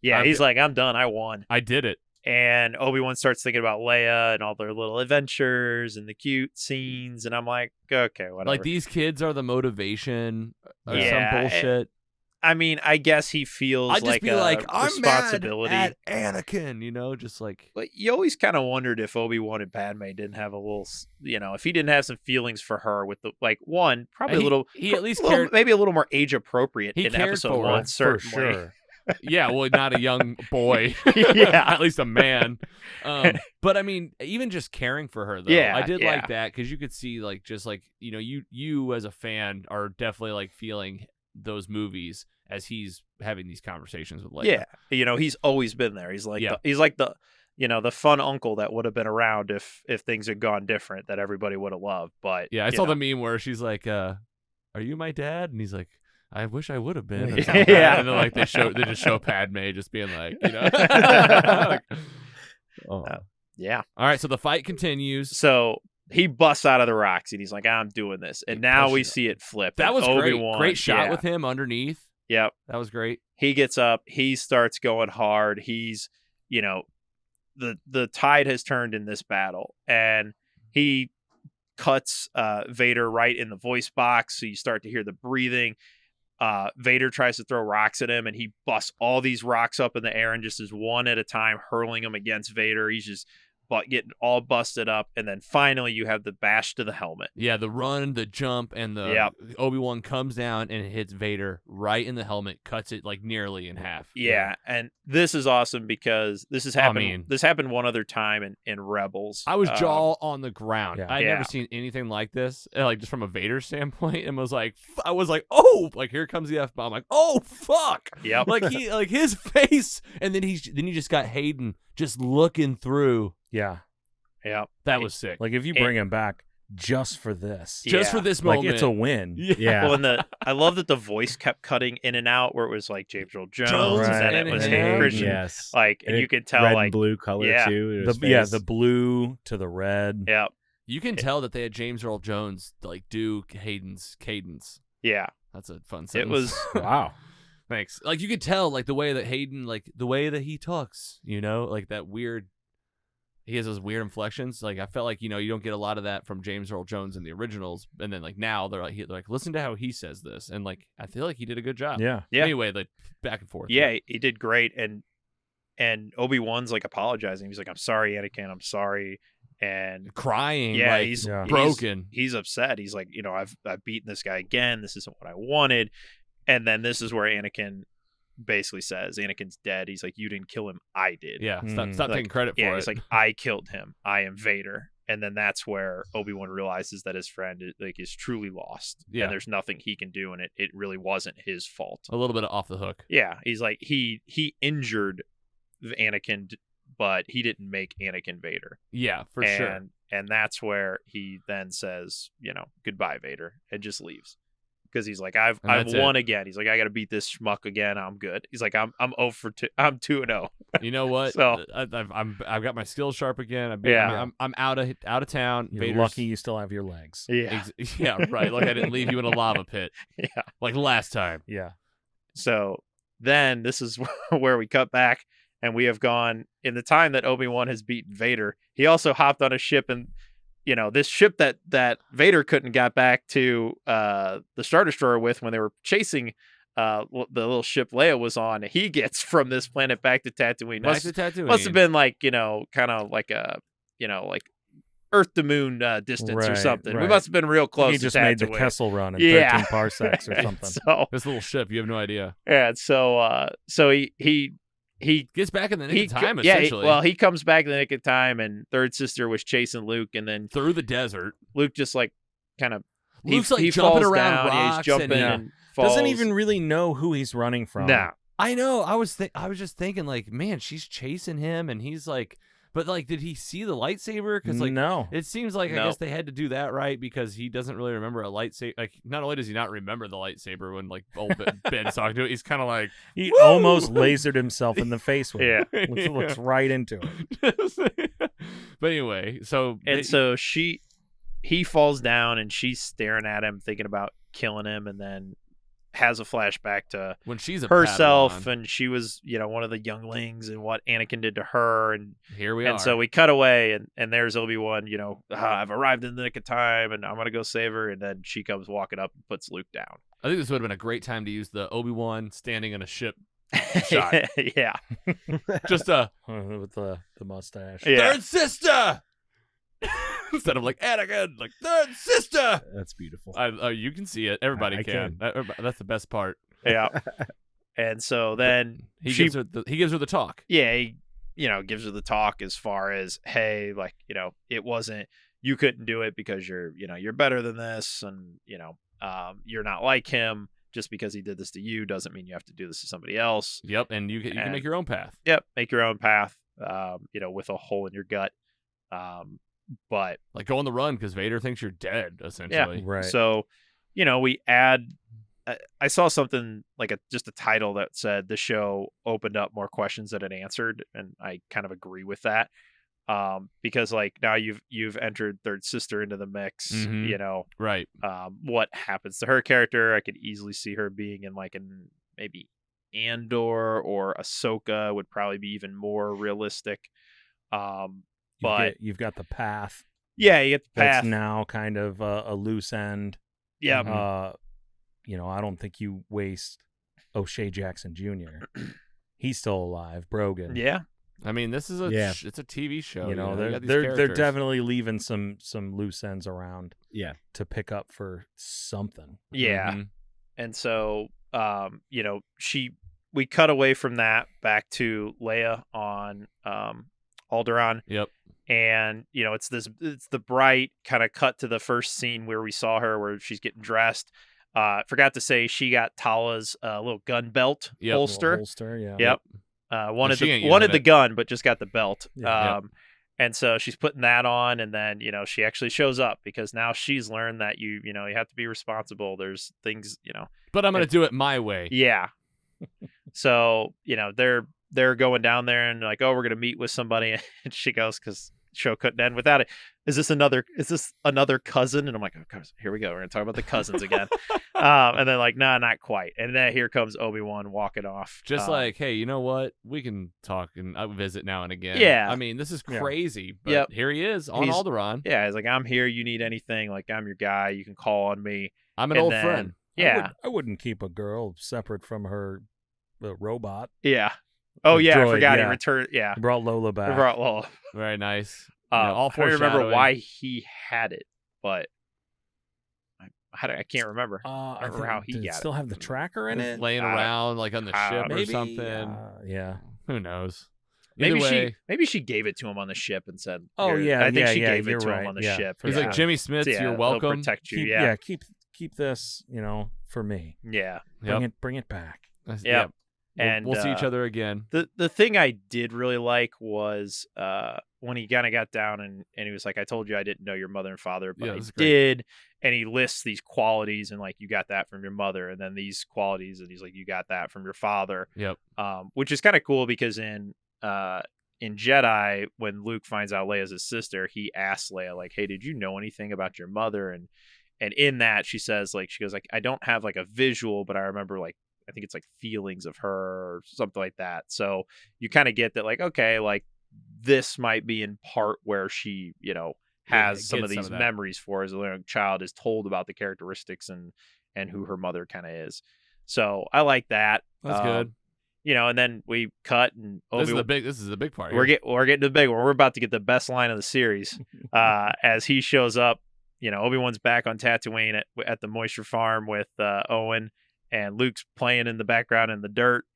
Yeah, he's like, I'm done. I won. I did it. And Obi-Wan starts thinking about Leia and all their little adventures and the cute scenes. And I'm like, okay, whatever. Like, these kids are the motivation or some bullshit. I mean, I guess he feels I'd just like be a like, responsibility. I'm mad at Anakin, you know, just like... But you always kind of wondered if Obi-Wan and Padme didn't have a little, you know, if he didn't have some feelings for her with the, like, one, probably a little... He at least cared. Maybe a little more age appropriate in cared episode for 1, certainly. For sure. Yeah, well, not a young boy. Yeah. At least a man. But I mean, even just caring for her, though. Yeah, I did like that because you could see, like, just like, you know, you as a fan are definitely like feeling those movies as he's having these conversations with Leia. Yeah, you know, he's always been there. He's like, he's like the, you know, the fun uncle that would have been around if things had gone different, that everybody would have loved. But yeah, I saw the meme where she's like, "Are you my dad?" And he's like, I wish I would have been. Yeah. And then like they just show Padme just being like, you know. Yeah. All right, so the fight continues. So he busts out of the rocks and he's like, I'm doing this. And now we see it flip. That was Obi-Wan, great shot with him underneath. Yep. That was great. He gets up, he starts going hard. He's, you know, the tide has turned in this battle, and he cuts Vader right in the voice box. So you start to hear the breathing. Vader tries to throw rocks at him, and he busts all these rocks up in the air and just is one at a time hurling them against Vader. He's just getting all busted up, and then finally you have the bash to the helmet. Yeah, the run, the jump, and the Obi-Wan comes down and hits Vader right in the helmet, cuts it like nearly in half. Yeah, and this is awesome because this has happened. This happened one other time in Rebels. I was jaw on the ground. Yeah. I'd never seen anything like this, like just from a Vader standpoint, and I was like, oh, like here comes the F-bomb, like, oh fuck. Yep. Like his face, and then you just got Hayden just looking through. Yeah. Yeah. That was sick. Like if you bring him back just for this. Just for this moment. Like it's a win. Yeah. Well, and I love that the voice kept cutting in and out, where it was like James Earl Jones, right. and it was him. Christian. Yes. Like, and you could tell red like and blue color too. The blue to the red. Yeah. You can tell that they had James Earl Jones like do Hayden's cadence. Yeah. That's a fun sentence. It was wow. Thanks. Like you could tell like the way that Hayden, like the way that he talks, you know, like that weird. He has those weird inflections. Like I felt like, you know, you don't get a lot of that from James Earl Jones in the originals, and then like now they're like listen to how he says this, and like I feel like he did a good job. Yeah. Anyway, like back and forth. Yeah, he did great, and Obi-Wan's like apologizing. He's like, I'm sorry, Anakin. I'm sorry. And crying. Yeah, like, he's broken. He's upset. He's like, you know, I've beaten this guy again. This isn't what I wanted. And then this is where Anakin basically says Anakin's dead. He's like, you didn't kill him, I did. Yeah, stop taking credit for it. Yeah, he's like, I killed him. I am Vader. And then that's where Obi-Wan realizes that his friend is truly lost. Yeah. And there's nothing he can do, and it really wasn't his fault. A little bit off the hook. Yeah, he's like he injured Anakin, but he didn't make Anakin Vader. Yeah, for sure. And that's where he then says, goodbye, Vader, and just leaves. Because he's like, I've won again. He's like, I got to beat this schmuck again. I'm good. He's like, I'm 0 for 2. I'm 2-0. You know what? So I've got my skills sharp again. I'm out of town. You're Vader's... lucky you still have your legs. Yeah. Yeah, right. Like I didn't leave you in a lava pit. Yeah. Like last time. Yeah. So then this is where we cut back, and we have gone in the time that Obi-Wan has beaten Vader. He also hopped on a ship, and this ship that Vader couldn't get back to the Star Destroyer with when they were chasing the little ship Leia was on. He gets from this planet back to Tatooine. Must have been like, kind of like a, like Earth to Moon distance or something. Right. We must have been real close. He just to made the Tatooine. Kessel Run in 13 parsecs or something. So, this little ship, you have no idea. Yeah. So he gets back in the nick of time, essentially. He comes back in the nick of time, and Third Sister was chasing Luke, and then through the desert, Luke just like kind of Luke's like jumping around down, rocks, he's jumping and falls. Doesn't even really know who he's running from. No, I know. I was just thinking, like, man, she's chasing him, and he's like, but like, did he see the lightsaber? Because like, no, it seems like I guess they had to do that right because he doesn't really remember a lightsaber. Like, not only does he not remember the lightsaber when like old Ben's talking to it, he's kind of like he almost lasered himself in the face with it. Yeah, looks right into it. But anyway, so he falls down, and she's staring at him, thinking about killing him, and then has a flashback to when she's herself, Padawan. And she was, one of the younglings, and what Anakin did to her, and here we are. And so we cut away, and there's Obi-Wan, I've arrived in the nick of time, and I'm gonna go save her, and then she comes walking up and puts Luke down. I think this would have been a great time to use the Obi-Wan standing in a ship shot. Yeah, just with the mustache. Yeah. Third sister. Instead of like Anakin, like Third sister. That's beautiful. You can see it. Everybody can. That's the best part. Yeah. And so then he gives her the talk. Yeah, he gives her the talk as far as, hey, like, it wasn't, you couldn't do it because you're better than this, and you're not like him. Just because he did this to you doesn't mean you have to do this to somebody else. Yep, and you can make your own path. Yep, make your own path. With a hole in your gut. But like go on the run because Vader thinks you're dead, essentially. Yeah, right. So, we add. I saw something like just a title that said the show opened up more questions than it answered, and I kind of agree with that. Because like now you've entered Third Sister into the mix. Right. What happens to her character? I could easily see her being in like maybe Andor or Ahsoka would probably be even more realistic. But you've got the path. Yeah, you get the path. That's now kind of a loose end. Yeah. I don't think you waste O'Shea Jackson Jr. He's still alive. Brogan. Yeah. I mean, this is it's a TV show. They're definitely leaving some loose ends around. Yeah. To pick up for something. Yeah. Mm-hmm. And so, we cut away from that back to Leia on Alderaan. Yep. And it's the bright kind of cut to the first scene where we saw her, where she's getting dressed. Forgot to say she got Tala's little gun belt holster. Yeah. Yep. Wanted the gun, but just got the belt. Yeah. And so she's putting that on, and then she actually shows up because now she's learned that you have to be responsible. There's things But I'm gonna do it my way. Yeah. So they're going down there and like, oh, we're gonna meet with somebody, and she goes, because show couldn't end without it. Is this another cousin? And I'm like, oh, here we go. We're gonna talk about the cousins again. And then like, nah, not quite. And then here comes Obi-Wan walking off. Just like, hey, you know what? We can talk and visit now and again. Yeah. I mean, this is crazy, but here he is on Alderaan. Yeah, he's like, I'm here. You need anything? Like, I'm your guy. You can call on me. I'm an old friend. Yeah. I wouldn't keep a girl separate from her robot. Yeah. Oh, yeah. Droid, I forgot. yeah. He returned. Yeah. He brought Lola back. Very nice. All I don't remember why he had it, but I can't remember. I don't remember how he got it. Still have the tracker in it? Laying around like on the ship or maybe something. Yeah. Who knows? Maybe she gave it to him on the ship and said, "Oh yeah, I think she gave it it to him on the ship." He's like, Jimmy Smits, you're welcome. He'll protect you. Keep this, for me. Yeah, bring it back. Yeah. And we'll see each other again. The thing I did really like was when he kind of got down and he was like, I told you I didn't know your mother and father, but I did. And he lists these qualities and like, you got that from your mother, and then these qualities, and he's like, you got that from your father. Yep. Which is kind of cool because in Jedi, when Luke finds out Leia's his sister, he asks Leia like, hey, did you know anything about your mother? And in that she says like, she goes like, I don't have like a visual, but I remember like, I think it's like feelings of her or something like that. So you kind of get that like, okay, like this might be in part where she, has some of these memories for as a young child, is told about the characteristics and who her mother kind of is. So I like that. That's good. And then we cut and this is the big part. We're getting to the big one. We're about to get the best line of the series. As he shows up, Obi-Wan's back on Tatooine at the moisture farm with Owen. And Luke's playing in the background in the dirt,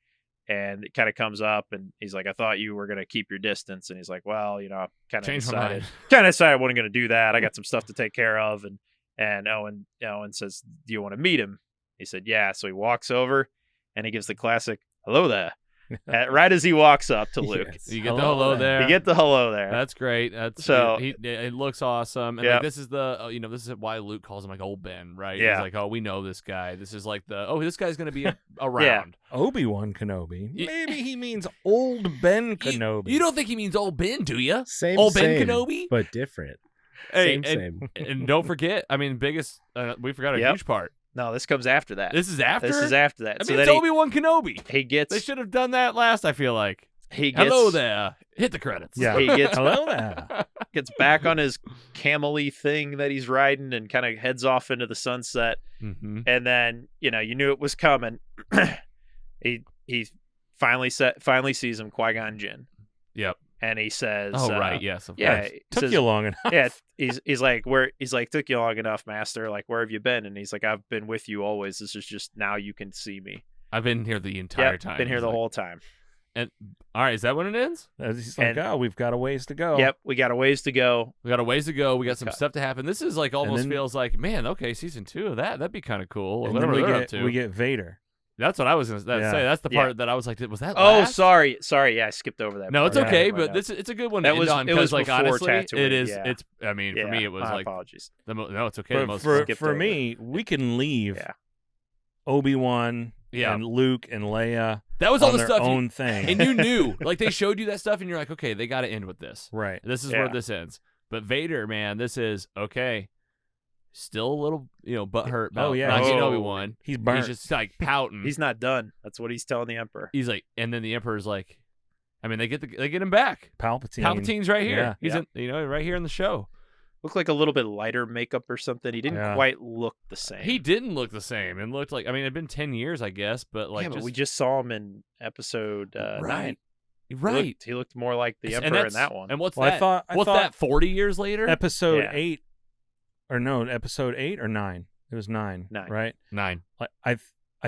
and it kind of comes up, and he's like, I thought you were going to keep your distance. And he's like, well, I kind of decided I wasn't going to do that. I got some stuff to take care of. And Owen says, do you want to meet him? He said, yeah. So he walks over, and he gives the classic, hello there. Right as he walks up to Luke. Yes. You get the hello there. You get the hello there. That's great. It looks awesome. And like, this is this is why Luke calls him like old Ben, right? Yeah. He's like, oh, we know this guy. This is like this guy's going to be around. Obi-Wan Kenobi. Maybe he means old Ben Kenobi. You don't think he means old Ben, do you? Same, old Ben Kenobi? But different. Hey, same. And don't forget, biggest, we forgot a huge part. No, this comes after that. This is after that. So it's Obi-Wan Kenobi. They should have done that last, I feel like. Hello there. Hit the credits. Yeah. He gets hello there. Gets back on his camel-y thing that he's riding and kind of heads off into the sunset. Mm-hmm. And then, you knew it was coming. he finally sees him, Qui-Gon Jinn. Yep. And he says, "Oh right, yes, of yeah, course. Took you long enough." Yeah, he's like, took you long enough, Master. Like, where have you been? And he's like, I've been with you always. This is just now you can see me. I've been here the entire time. Been here the whole time. And all right, is that when it ends? He's like, we've got a ways to go. Yep, we got a ways to go. We got some stuff to happen. This is like almost feels like, man, okay, season 2 of that'd be kind of cool. And then we get Vader. That's what I was going to say. That's the part that I was like, was that last? Sorry. Yeah, I skipped over that. No, it's okay, but it's a good one to end on because, like, honestly, Tatooine, it is. Yeah. It's. I mean, for me, it was like. Apologies. No, it's okay. For me, we can leave Obi-Wan and Luke and Leia. That was all the stuff. Own thing, and you knew, like, they showed you that stuff, and you're like, okay, they got to end with this. Right. This is where this ends. But Vader, man, this is okay. Still a little, butthurt about not getting Obi-Wan. He's burnt. He's just like pouting. He's not done. That's what he's telling the Emperor. He's like, and then the Emperor's like, I mean, they get him back. Palpatine's right here. He's in, right here in the show. Looked like a little bit lighter makeup or something. He didn't quite look the same. He didn't look the same. And looked like, I mean, it'd been 10 years, I guess, but like, but we just saw him in episode 9. Right. He looked more like the Emperor in that one. And what's that? What's that? 40 years later? Episode 8. Or no, episode 8 or 9? It was 9. 9. Right? 9. I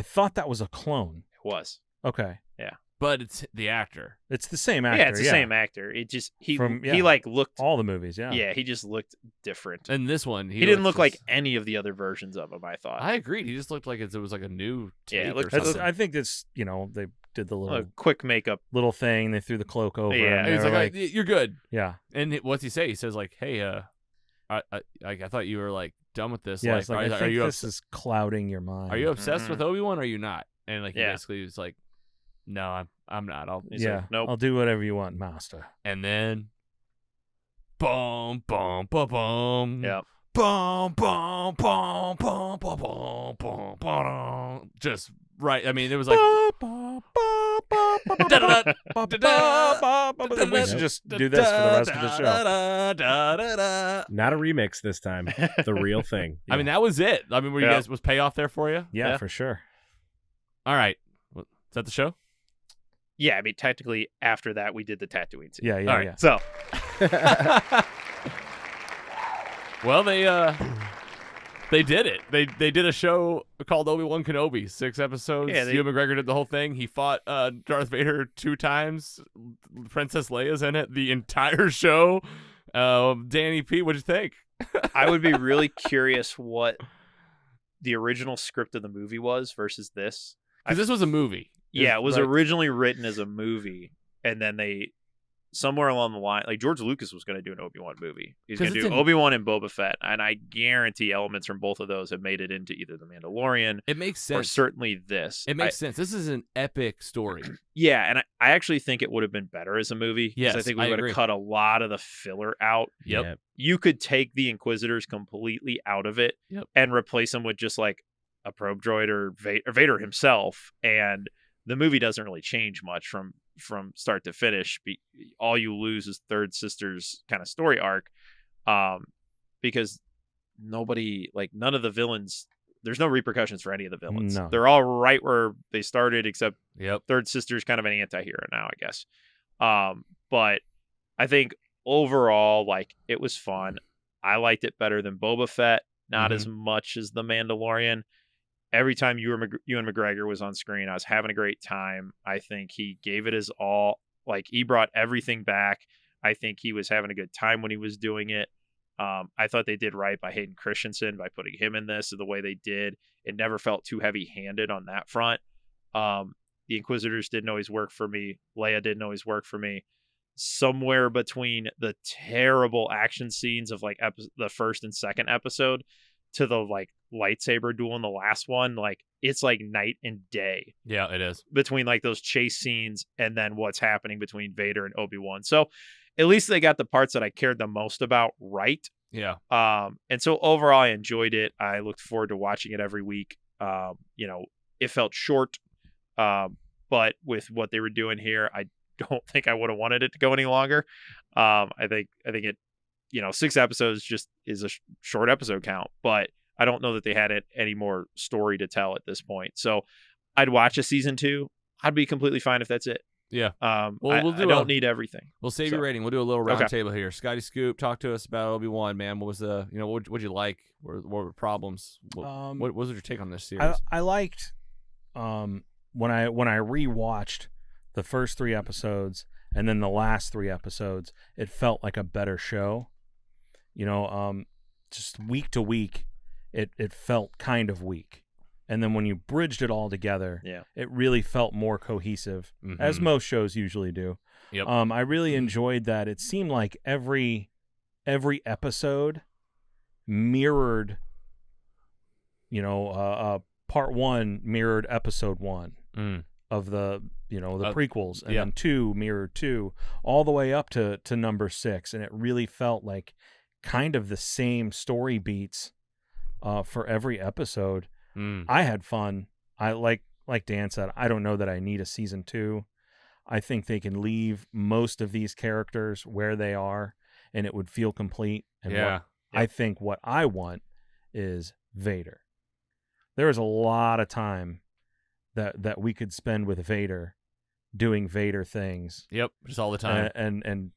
thought that was a clone. It was. Okay. Yeah. But it's the actor. It's the same actor. Yeah, it's the same actor. It just he like looked all the movies. Yeah. Yeah, he just looked different. And this one, he didn't look like any of the other versions of him. I thought. I agreed. He just looked like it was like a new take or something. I think that's they did the little quick makeup little thing. They threw the cloak over. Yeah. And he's like, you're good. Yeah. And what's he say? He says like, hey, I thought you were like done with this. Yeah, like, I think this is clouding your mind. Are you obsessed with Obi-Wan or are you not? And like he basically was like, no, I'm not. Like, nope. I'll do whatever you want, Master. And then, boom, boom, boom, boom. Yep. Boom, boom, boom, boom, boom, boom, boom, boom. Just right. I mean, it was like. We should just do this for the rest of the show. Not a remix this time. The real thing. I mean, that was it. I mean, was payoff there for you? Yeah, for sure. All right. Is that the show? Yeah, I mean, technically, after that, we did the Tatooine scene. Yeah. All right, so. Well, they They did it. They did a show called Obi-Wan Kenobi, 6 episodes. Yeah, Ewan McGregor did the whole thing. He fought Darth Vader 2 times. Princess Leia's in it the entire show. Danny P, what'd you think? I would be really curious what the original script of the movie was versus this. Because this was a movie. Yeah, it was right. originally written as a movie, and then they, somewhere along the line, like George Lucas was going to do an Obi-Wan movie. He's going to do Obi-Wan and Boba Fett, and I guarantee elements from both of those have made it into either The Mandalorian. It makes sense. Or certainly this. It makes sense. This is an epic story. Yeah, and I actually think it would have been better as a movie. Yes, I think we would have cut a lot of the filler out. Yep. You could take the Inquisitors completely out of it and replace them with just like a probe droid or Vader himself, and the movie doesn't really change much from start to finish. All you lose is third sister's kind of story arc, because none of the villains, there's no repercussions for any of the villains. No. They're all right where they started, except Yep. third sister's kind of an anti-hero now, I guess. But I think overall, like, it was fun. I liked it better than Boba Fett, not as much as The Mandalorian. Every time Ewan McGregor was on screen, I was having a great time. I think he gave it his all. Like, he brought everything back. I think he was having a good time when he was doing it. I thought they did right by Hayden Christensen by putting him in this the way they did. It never felt too heavy-handed on that front. The Inquisitors didn't always work for me. Leia didn't always work for me. Somewhere between the terrible action scenes of like the first and second episode to the like lightsaber duel in the last one, like it's like night and day. Yeah, it is. Between like those chase scenes and then what's happening between Vader and Obi-Wan. So at least they got the parts that I cared the most about right. Yeah. And so overall I enjoyed it. I looked forward to watching it every week. It felt short. But with what they were doing here, I don't think I would have wanted it to go any longer. I think it, 6 episodes just is a short episode count, but I don't know that they had any more story to tell at this point. So I'd watch a season 2. I'd be completely fine if that's it. Yeah. I don't need everything. We'll save your rating. We'll do a little round table here. Scotty Scoop, talk to us about Obi-Wan, man. What was what'd you like? What were problems? What was your take on this series? I liked when I rewatched the first 3 episodes and then the last 3 episodes, it felt like a better show. Just week to week, it felt kind of weak. And then when you bridged it all together, it really felt more cohesive, as most shows usually do. Yep. I really enjoyed that. It seemed like every episode mirrored, part 1 mirrored episode 1 of the prequels, and then 2 mirrored 2, all the way up to number 6, and it really felt like kind of the same story beats for every episode. I had fun. I like Dan said, I don't know that I need a season 2. I think they can leave most of these characters where they are, and it would feel complete. And I think what I want is Vader. There is a lot of time that we could spend with Vader doing Vader things. Yep, just all the time. And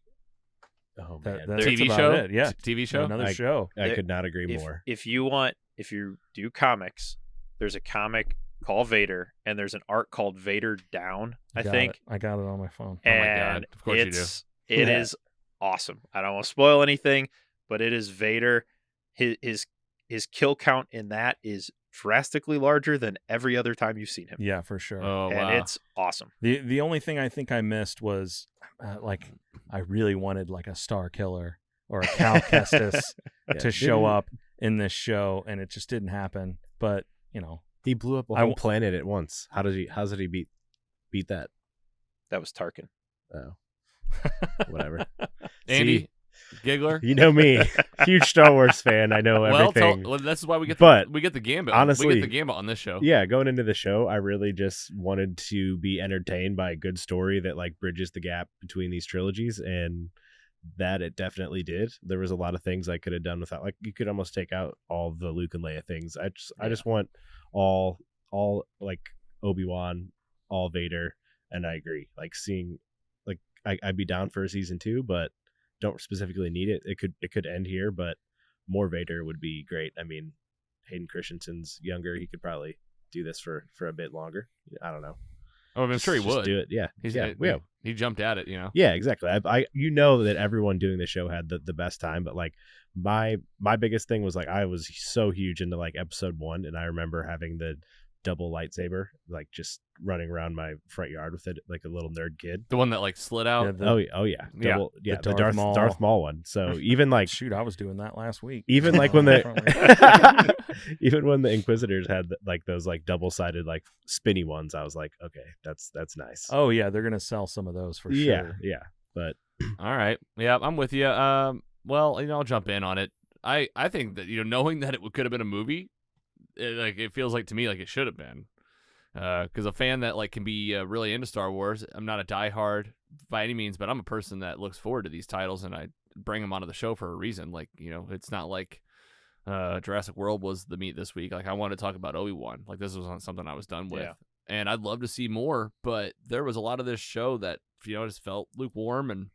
oh man, that's TV about show. it. Yeah, TV show. Another show. I could not agree more. If you do comics, there's a comic called Vader, and there's an arc called Vader Down. I think I got it on my phone. Oh my god! Of course you do. It is awesome. I don't want to spoil anything, but it is Vader. His kill count in that is drastically larger than every other time you've seen him. Yeah, for sure. Oh, and wow. It's awesome. The only thing I think I missed was I really wanted like a Star Killer or a Cal Kestis to show up in this show, and it just didn't happen. But he blew up a whole planet at once. How did he beat that? That was Tarkin. Oh, whatever. Andy Giggler, you know me, huge Star Wars fan. I know everything. Well, this is why we get the Gambit. Honestly, we get the Gambit on this show. Yeah, going into the show, I really just wanted to be entertained by a good story that like bridges the gap between these trilogies, and that it definitely did. There was a lot of things I could have done without. Like, you could almost take out all the Luke and Leia things. I just want all like Obi-Wan, all Vader, and I agree. Like, seeing, like, I'd be down for a season 2, but don't specifically need it. It could end here, but more Vader would be great. I mean, Hayden Christensen's younger, he could probably do this for a bit longer. I don't know. Oh, I'm sure he would do it. Yeah, he jumped at it. Yeah, exactly. I that everyone doing the show had the best time, but like my biggest thing was like I was so huge into like episode 1, and I remember having the double lightsaber, like just running around my front yard with it like a little nerd kid. The one that like slid out. The Darth Maul one. So even like shoot, I was doing that last week. Even like when the even when the Inquisitors had like those like double-sided like spinny ones, I was like, okay, that's nice. Oh yeah, they're gonna sell some of those for sure. Yeah. But all right, yeah, I'm with you. Well, I'll jump in on it. I think that knowing that it could have been a movie, it feels like to me like it should have been. Because a fan that like can be really into Star Wars, I'm not a diehard by any means, but I'm a person that looks forward to these titles, and I bring them onto the show for a reason. Like it's not like Jurassic World was the meat this week. Like I wanted to talk about Obi-Wan. Like this was something I was done with, and I'd love to see more. But there was a lot of this show that just felt lukewarm and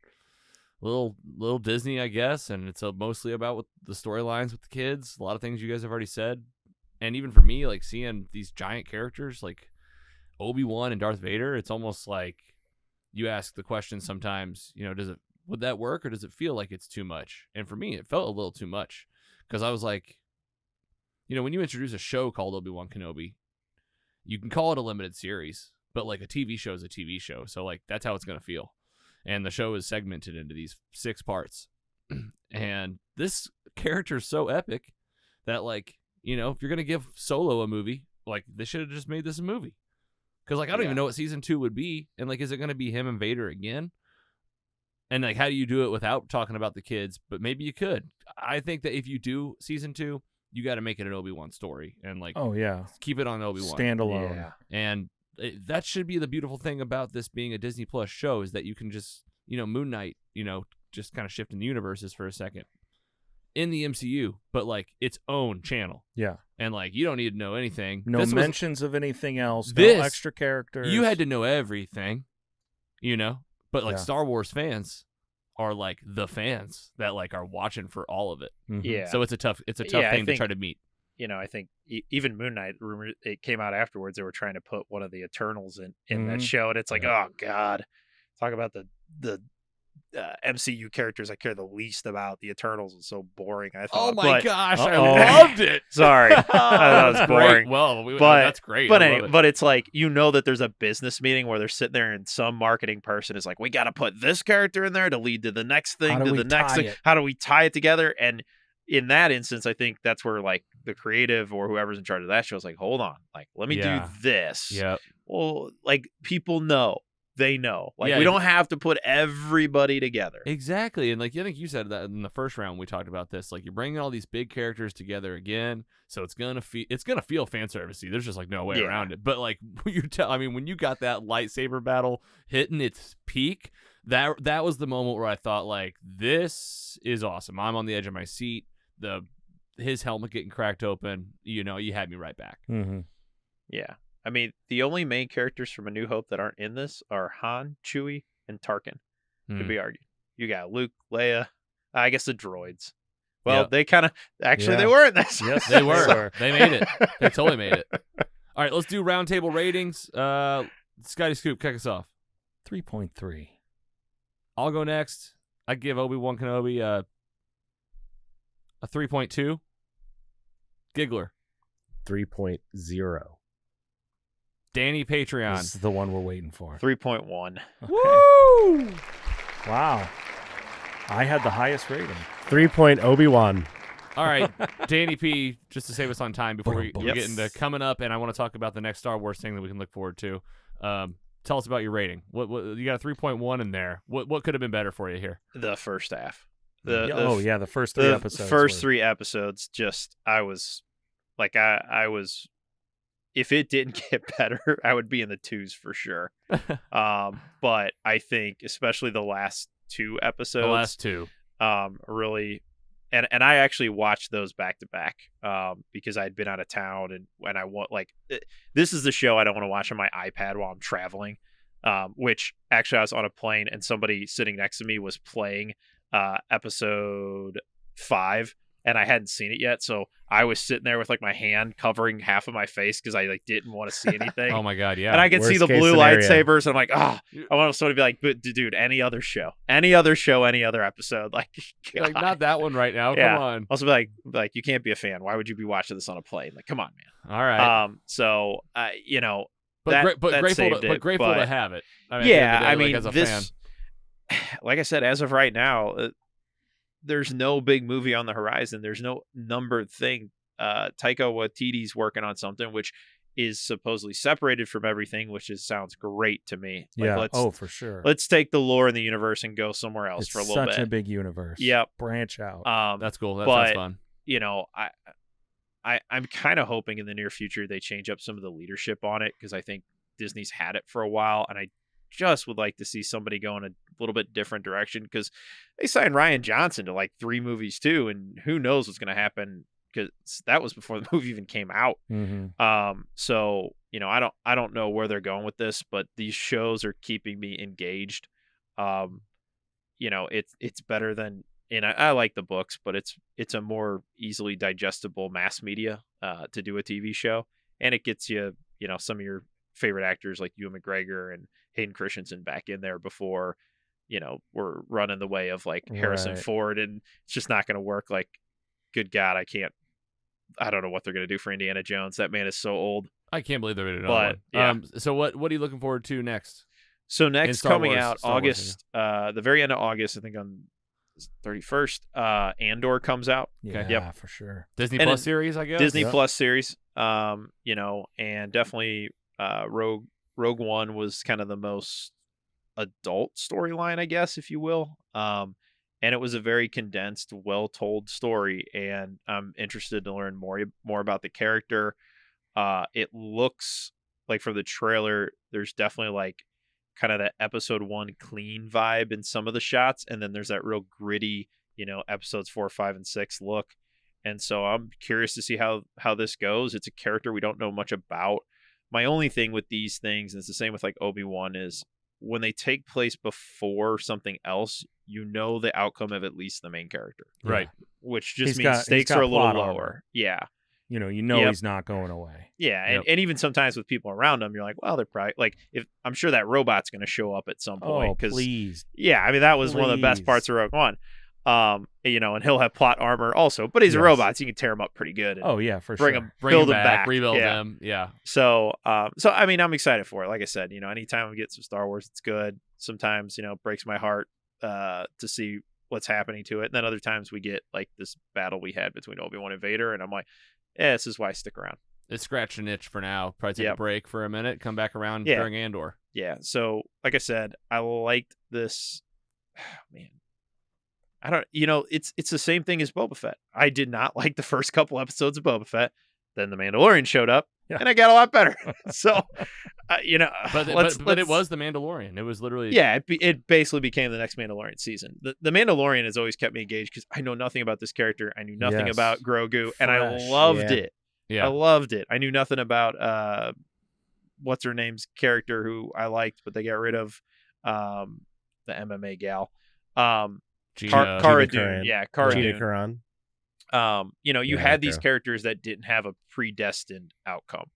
little Disney, I guess. And it's mostly about with the storylines with the kids. A lot of things you guys have already said. And even for me, like seeing these giant characters like Obi-Wan and Darth Vader, it's almost like you ask the question sometimes, would that work, or does it feel like it's too much? And for me, it felt a little too much, because I was like, when you introduce a show called Obi-Wan Kenobi, you can call it a limited series, but like a TV show is a TV show. So like that's how it's going to feel. And the show is segmented into these 6 parts. And this character is so epic that like, if you're going to give Solo a movie, like they should have just made this a movie. Because like I don't even know what season 2 would be. And like, is it going to be him and Vader again? And like, how do you do it without talking about the kids? But maybe you could. I think that if you do season 2, you got to make it an Obi-Wan story and like, keep it on Obi-Wan standalone. Yeah. And that should be the beautiful thing about this being a Disney Plus show, is that you can just, Moon Knight, just kind of shifting the universes for a second in the MCU, but like its own channel. Yeah. And like, you don't need to know anything. No mentions of anything else. No extra characters. You had to know everything, but like Star Wars fans are like the fans that like are watching for all of it. Mm-hmm. Yeah. So it's a tough thing to try to meet. I think even Moon Knight, rumor, it came out afterwards, they were trying to put one of the Eternals in that show, and it's like, oh God, talk about the MCU characters I care the least about. The Eternals is so boring, I thought. Oh my gosh, I loved it. Sorry, that was boring. Well, that's great. But anyway, but it's like, that there's a business meeting where they're sitting there and some marketing person is like, we got to put this character in there to lead to the next thing, to the next thing. How do we tie it together? And in that instance, I think that's where like the creative or whoever's in charge of that show is like, hold on, like let me do this. Yeah. Well, like people know. They know. Like we don't have to put everybody together. Exactly. And like I think you said that in the first round we talked about this. Like you're bringing all these big characters together again, so it's gonna feel fan servicey. There's just like no way around it. But like when you got that lightsaber battle hitting its peak, that was the moment where I thought like, this is awesome. I'm on the edge of my seat. His helmet getting cracked open, you had me right back. Mm-hmm. Yeah. I mean, the only main characters from A New Hope that aren't in this are Han, Chewie, and Tarkin, could be argued. You got Luke, Leia, I guess the droids. Well, they kind of... Actually, they were in this. Yes, they were. They made it. They totally made it. All right, let's do roundtable ratings. Scotty Scoop, kick us off. 3.3. I'll go next. I give Obi-Wan Kenobi a 3.2. Giggler. 3.0. Danny Patreon. This is the one we're waiting for. 3.1. Okay. Woo! Wow. I had the highest rating. 3. Obi-Wan. All right, Danny P, just to save us on time before we get into coming up, and I want to talk about the next Star Wars thing that we can look forward to. Tell us about your rating. What you got a 3.1 in there. What could have been better for you here? The first half. The first 3 episodes. First 3 episodes, just I was if it didn't get better, I would be in the 2s for sure. But I think especially the last 2 episodes. Really, and I actually watched those back to back because I'd been out of town, and when I want this is the show I don't want to watch on my iPad while I'm traveling. Which actually I was on a plane and somebody sitting next to me was playing episode 5. and I hadn't seen it yet, so I was sitting there with like my hand covering half of my face because I like didn't want to see anything. Oh my god, yeah. And I could see the blue lightsabers. And I'm like, I want someone to be like, but dude, any other show, any other episode, like not that one right now. Yeah. Come on. Also be like, you can't be a fan. Why would you be watching this on a plane? Like, come on, man. All right. So But grateful to have it. I mean, as a fan. Like I said, as of right now, there's no big movie on the horizon. There's no numbered thing. Taika Waititi's working on something which is supposedly separated from everything, which sounds great to me. Like, for sure. Let's take the lore in the universe and go somewhere else for a little bit. Such a big universe. Yep. Branch out. That's cool. That sounds fun. I'm kind of hoping in the near future they change up some of the leadership on it, because I think Disney's had it for a while, and I just would like to see somebody go in a little bit different direction, because they signed Rian Johnson to like 3 movies too, and who knows what's going to happen, because that was before the movie even came out. Mm-hmm. So I don't know where they're going with this, but these shows are keeping me engaged. It's better than, and I like the books, but it's a more easily digestible mass media to do a TV show, and it gets you some of your favorite actors like Ewan McGregor and Hayden Christensen back in there before we're running the way of like Harrison Ford, and it's just not going to work. Like, good God, I don't know what they're going to do for Indiana Jones. That man is so old. I can't believe they're going to do another one. Yeah. So what are you looking forward to next? So next, coming out August, the very end of August, I think on 31st, Andor comes out. Yeah, for sure. Disney Plus series, I guess. Disney Plus series. And definitely Rogue One was kind of the most adult storyline, I guess, if you will. And it was a very condensed, well-told story, and I'm interested to learn more about the character. It looks like, from the trailer, there's definitely like kind of that episode 1 clean vibe in some of the shots, and then there's that real gritty, episodes 4, 5, and 6 look. And so I'm curious to see how this goes. It's a character we don't know much about. My only thing with these things, and it's the same with like Obi-Wan, is when they take place before something else, the outcome of at least the main character. Right. Which just means stakes are a little lower. Yeah. He's not going away. Yeah. And even sometimes with people around him, you're like, well, they're probably like, I'm sure that robot's going to show up at some point. Oh, please. Yeah. I mean, that was one of the best parts of Rogue One. And he'll have plot armor also, but he's a robot, so you can tear him up pretty good. Oh yeah, for bring sure. Him, build him back, rebuild them. Yeah. So I mean, I'm excited for it. Like I said, anytime we get some Star Wars, it's good. Sometimes, it breaks my heart to see what's happening to it. And then other times we get like this battle we had between Obi-Wan and Vader, and I'm like, this is why I stick around. It scratched an itch for now. Probably take a break for a minute, come back around during Andor. Yeah. So like I said, I liked this. Man. I don't, it's the same thing as Boba Fett. I did not like the first couple episodes of Boba Fett. Then the Mandalorian showed up, and I got a lot better. So, but it was the Mandalorian. It was literally it basically became the next Mandalorian season. The Mandalorian has always kept me engaged because I know nothing about this character. I knew nothing about Grogu, and I loved it. Yeah, I loved it. I knew nothing about what's her name's character, who I liked, but they got rid of the MMA gal. Cara Dune. Yeah, Cara Dune. You had these characters that didn't have a predestined outcome.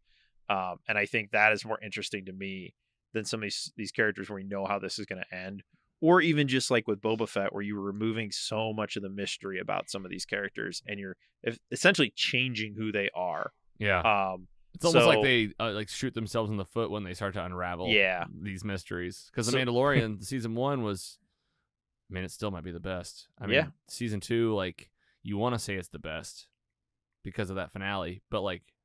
And I think that is more interesting to me than some of these characters where we know how this is going to end. Or even just like with Boba Fett, where you were removing so much of the mystery about some of these characters, and you're essentially changing who they are. Yeah. It's almost like they shoot themselves in the foot when they start to unravel these mysteries. Because The Mandalorian, season 1 was... I mean, it still might be the best. I mean, season 2, you want to say it's the best because of that finale, but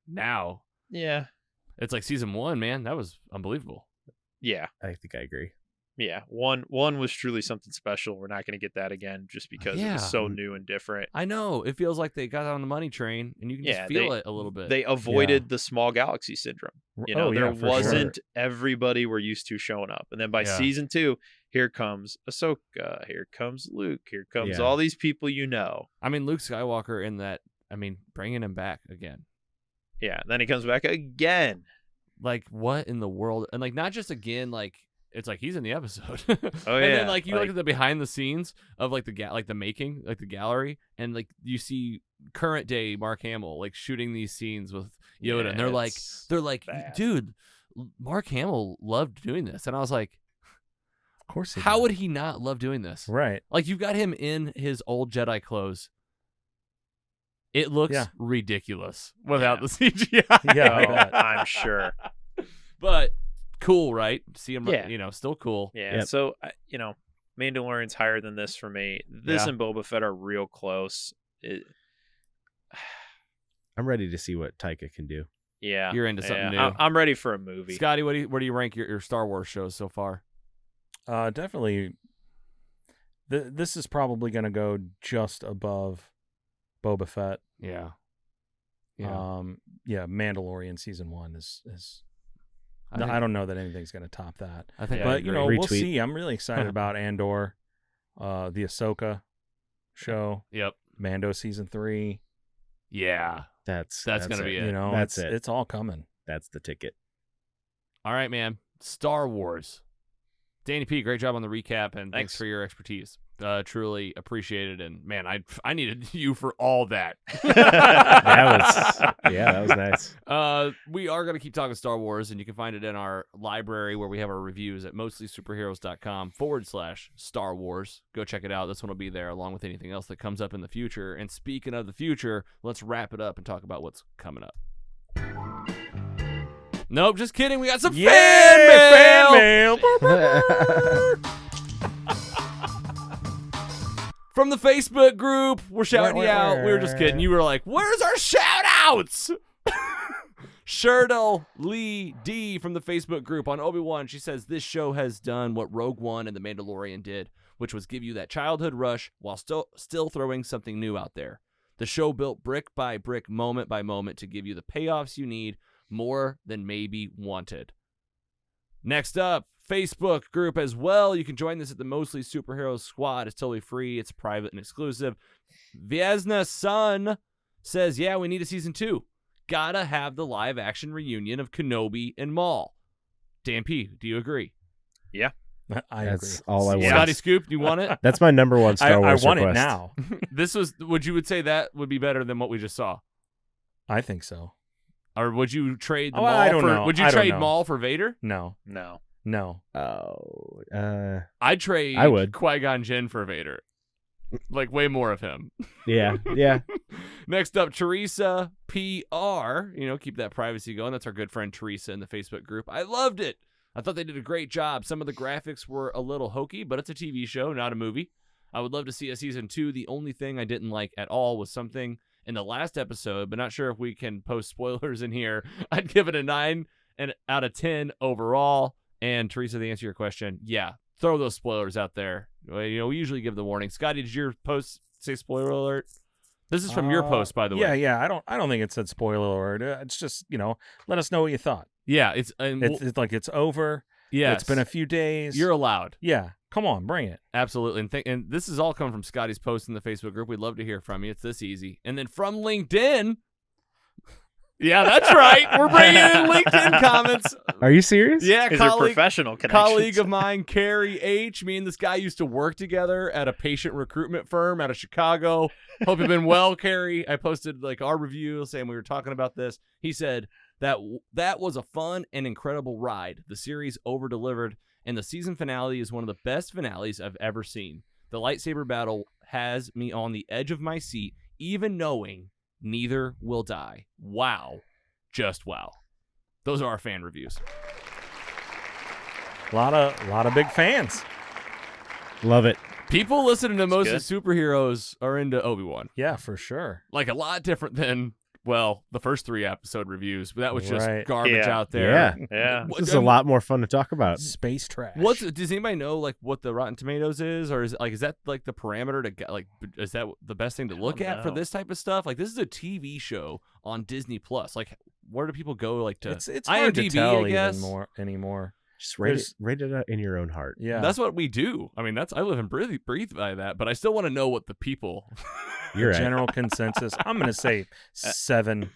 now, it's like season 1, man, that was unbelievable. Yeah, I think I agree. Yeah, one was truly something special. We're not going to get that again just because it was so new and different. I know. It feels like they got on the money train, and you can just feel it a little bit. They avoided the small galaxy syndrome. There wasn't everybody we're used to showing up. And then by season 2, here comes Ahsoka, here comes Luke, here comes all these people I mean, Luke Skywalker in that, bringing him back again. Yeah, then he comes back again. What in the world? And not just again, it's like he's in the episode. Oh, and yeah. then like you look at the behind the scenes of like the making, like the gallery, and like you see current day Mark Hamill like shooting these scenes with Yoda, and they're like, bad. dude, Mark Hamill loved doing this, and I was like, Of course. how would he not love doing this? Right. Like you've got him in his old Jedi clothes. It looks ridiculous without the CGI. Yeah, I bet. I'm sure. But cool, right? See him, still cool. Yeah. Yep. So, Mandalorian's higher than this for me. This and Boba Fett are real close. I'm ready to see what Taika can do. Yeah. You're into something new. I'm ready for a movie. Scotty, where do you rank your Star Wars shows so far? Definitely. This is probably going to go just above Boba Fett. Yeah. Mandalorian season 1 is I don't know that anything's going to top that. I think, But we'll Retweet. see. I'm really excited about Andor, the Ahsoka show. Yep. Mando season 3. Yeah. That's gonna be it. That's it. It's all coming. That's the ticket. All right, man. Star Wars. Danny P, great job on the recap, and thanks for your expertise. Truly appreciated, and man, I needed you for all that. That was nice. We are going to keep talking Star Wars, and you can find it in our library where we have our reviews at mostlysuperheroes.com/Star Wars. Go check it out. This one will be there along with anything else that comes up in the future. And speaking of the future, let's wrap it up and talk about what's coming up. Nope, just kidding. We got some fan mail. From the Facebook group, we're shouting you out. We were just kidding. You were like, where's our shout-outs? Shirtle Lee D from the Facebook group on Obi-Wan. She says, this show has done what Rogue One and The Mandalorian did, which was give you that childhood rush while still throwing something new out there. The show built brick by brick, moment by moment to give you the payoffs you need more than maybe wanted. Next up, Facebook group as well. You can join this at the Mostly Superheroes Squad. It's totally free. It's private and exclusive. Viesna Sun says, yeah, we need a season 2. Gotta have the live action reunion of Kenobi and Maul. Dan P, do you agree? Yeah. That's agree. all I want. Scotty Scoop, do you want it? That's my number one Star Wars I want request. it now. Would you say that would be better than what we just saw? I think so. Or would you trade the Oh, Maul I don't for know. would you I don't trade know. Maul for Vader? No. Oh, I'd trade I would. Qui-Gon Jinn for Vader. Like way more of him. yeah. Next up, Teresa PR. Keep that privacy going. That's our good friend Teresa in the Facebook group. I loved it. I thought they did a great job. Some of the graphics were a little hokey, but it's a TV show, not a movie. I would love to see a season 2. The only thing I didn't like at all was something in the last episode, but not sure if we can post spoilers in here. I'd give it a 9 out of 10 overall. And Teresa, to answer your question, yeah, throw those spoilers out there. We usually give the warning. Scotty, did your post say spoiler alert? This is from your post, by the way. Yeah. I don't think it said spoiler alert. It's just let us know what you thought. Yeah, It's like it's over. Yes. It's been a few days. You're allowed. Yeah. Come on, bring it. Absolutely. And this is all coming from Scotty's post in the Facebook group. We'd love to hear from you. It's this easy. And then from LinkedIn. Yeah, that's right. We're bringing in LinkedIn comments. Are you serious? Yeah, These are professional connections. colleague of mine, Carrie H. Me and this guy used to work together at a patient recruitment firm out of Chicago. Hope you've been well, Carrie. I posted our review saying we were talking about this. He said that was a fun and incredible ride. The series over-delivered, and the season finale is one of the best finales I've ever seen. The lightsaber battle has me on the edge of my seat, even knowing neither will die. Wow. Just wow. Those are our fan reviews. A lot of big fans. Love it. People listening to most good. of Superheroes are into Obi-Wan. Yeah, for sure. Like a lot different than, the first 3 episode reviews. But that was just Right. garbage Yeah. out there. Yeah. This is a lot more fun to talk about. Space trash. Does anybody know what the Rotten Tomatoes is, or is that the parameter to get is that the best thing to look don't at for know. this type of stuff? This is a TV show on Disney Plus. Where do people go to? It's hard to IMDb, tell I guess. even more anymore. Just rate it out in your own heart. Yeah. That's what we do. I mean, I live and breathe by that. But I still want to know what the people. You're right. general consensus. I'm going to say 7.5.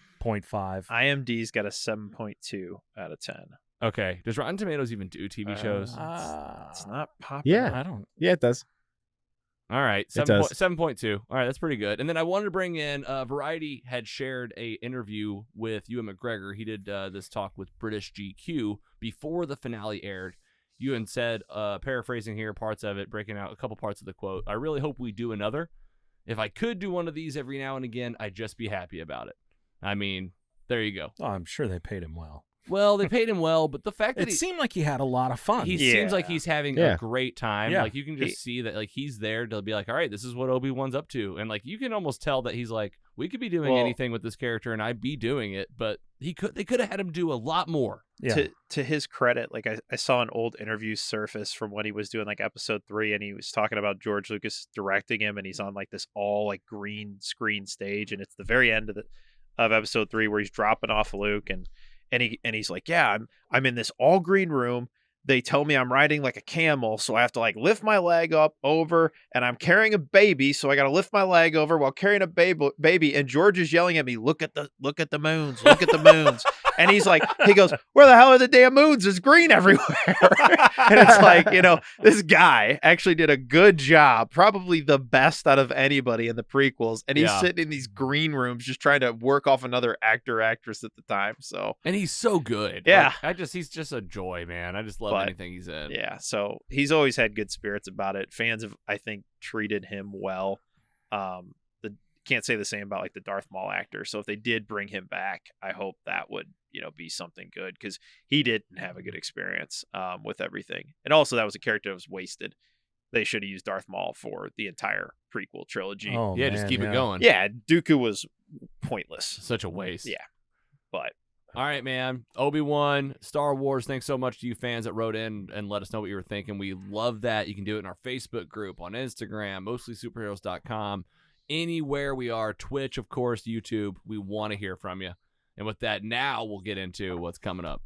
IMD's got a 7.2 out of 10. Okay. Does Rotten Tomatoes even do TV shows? It's not popular. Yeah. I don't. Yeah, it does. All right, It does. 7.2. All right, that's pretty good. And then I wanted to bring in Variety had shared a interview with Ewan McGregor. He did this talk with British GQ before the finale aired. Ewan said, paraphrasing here parts of it, breaking out a couple parts of the quote, "I really hope we do another. If I could do one of these every now and again, I'd just be happy about it." I mean, there you go. Oh, I'm sure they paid him well. Well, they paid him well, but the fact that It seemed like he had a lot of fun. he seems like he's having Yeah. a great time. Yeah. Like you can just see that like he's there to be like, all right, this is what Obi-Wan's up to. And like you can almost tell that he's like, we could be doing anything with this character and I'd be doing it, but they could have had him do a lot more. Yeah. To his credit, like I saw an old interview surface from when he was doing like episode 3, and he was talking about George Lucas directing him, and he's on like this all like green screen stage, and it's the very end of episode 3 where he's dropping off Luke, and he's like, yeah, I'm in this all green room. They tell me I'm riding like a camel, so I have to like lift my leg up over, and I'm carrying a baby, so I got to lift my leg over while carrying a baby. And George is yelling at me, look at the moons, look at the moons. And he goes, where the hell are the damn moons? There's green everywhere. And it's like, this guy actually did a good job, probably the best out of anybody in the prequels. And he's sitting in these green rooms just trying to work off another actress at the time. So, and he's so good. Yeah. Like, he's just a joy, man. I just love anything he's in. Yeah. So he's always had good spirits about it. Fans have, I think, treated him well. Can't say the same about like the Darth Maul actor. So if they did bring him back, I hope that would, be something good, because he didn't have a good experience with everything. And also that was a character that was wasted. They should have used Darth Maul for the entire prequel trilogy. Oh, yeah, man, just keep it going. Yeah, Dooku was pointless. Such a waste. Yeah. But all right, man. Obi-Wan, Star Wars, thanks so much to you fans that wrote in and let us know what you were thinking. We love that. You can do it in our Facebook group, on Instagram, mostlysuperheroes.com. Anywhere we are, Twitch, of course, YouTube, we want to hear from you. And with that, now we'll get into what's coming up.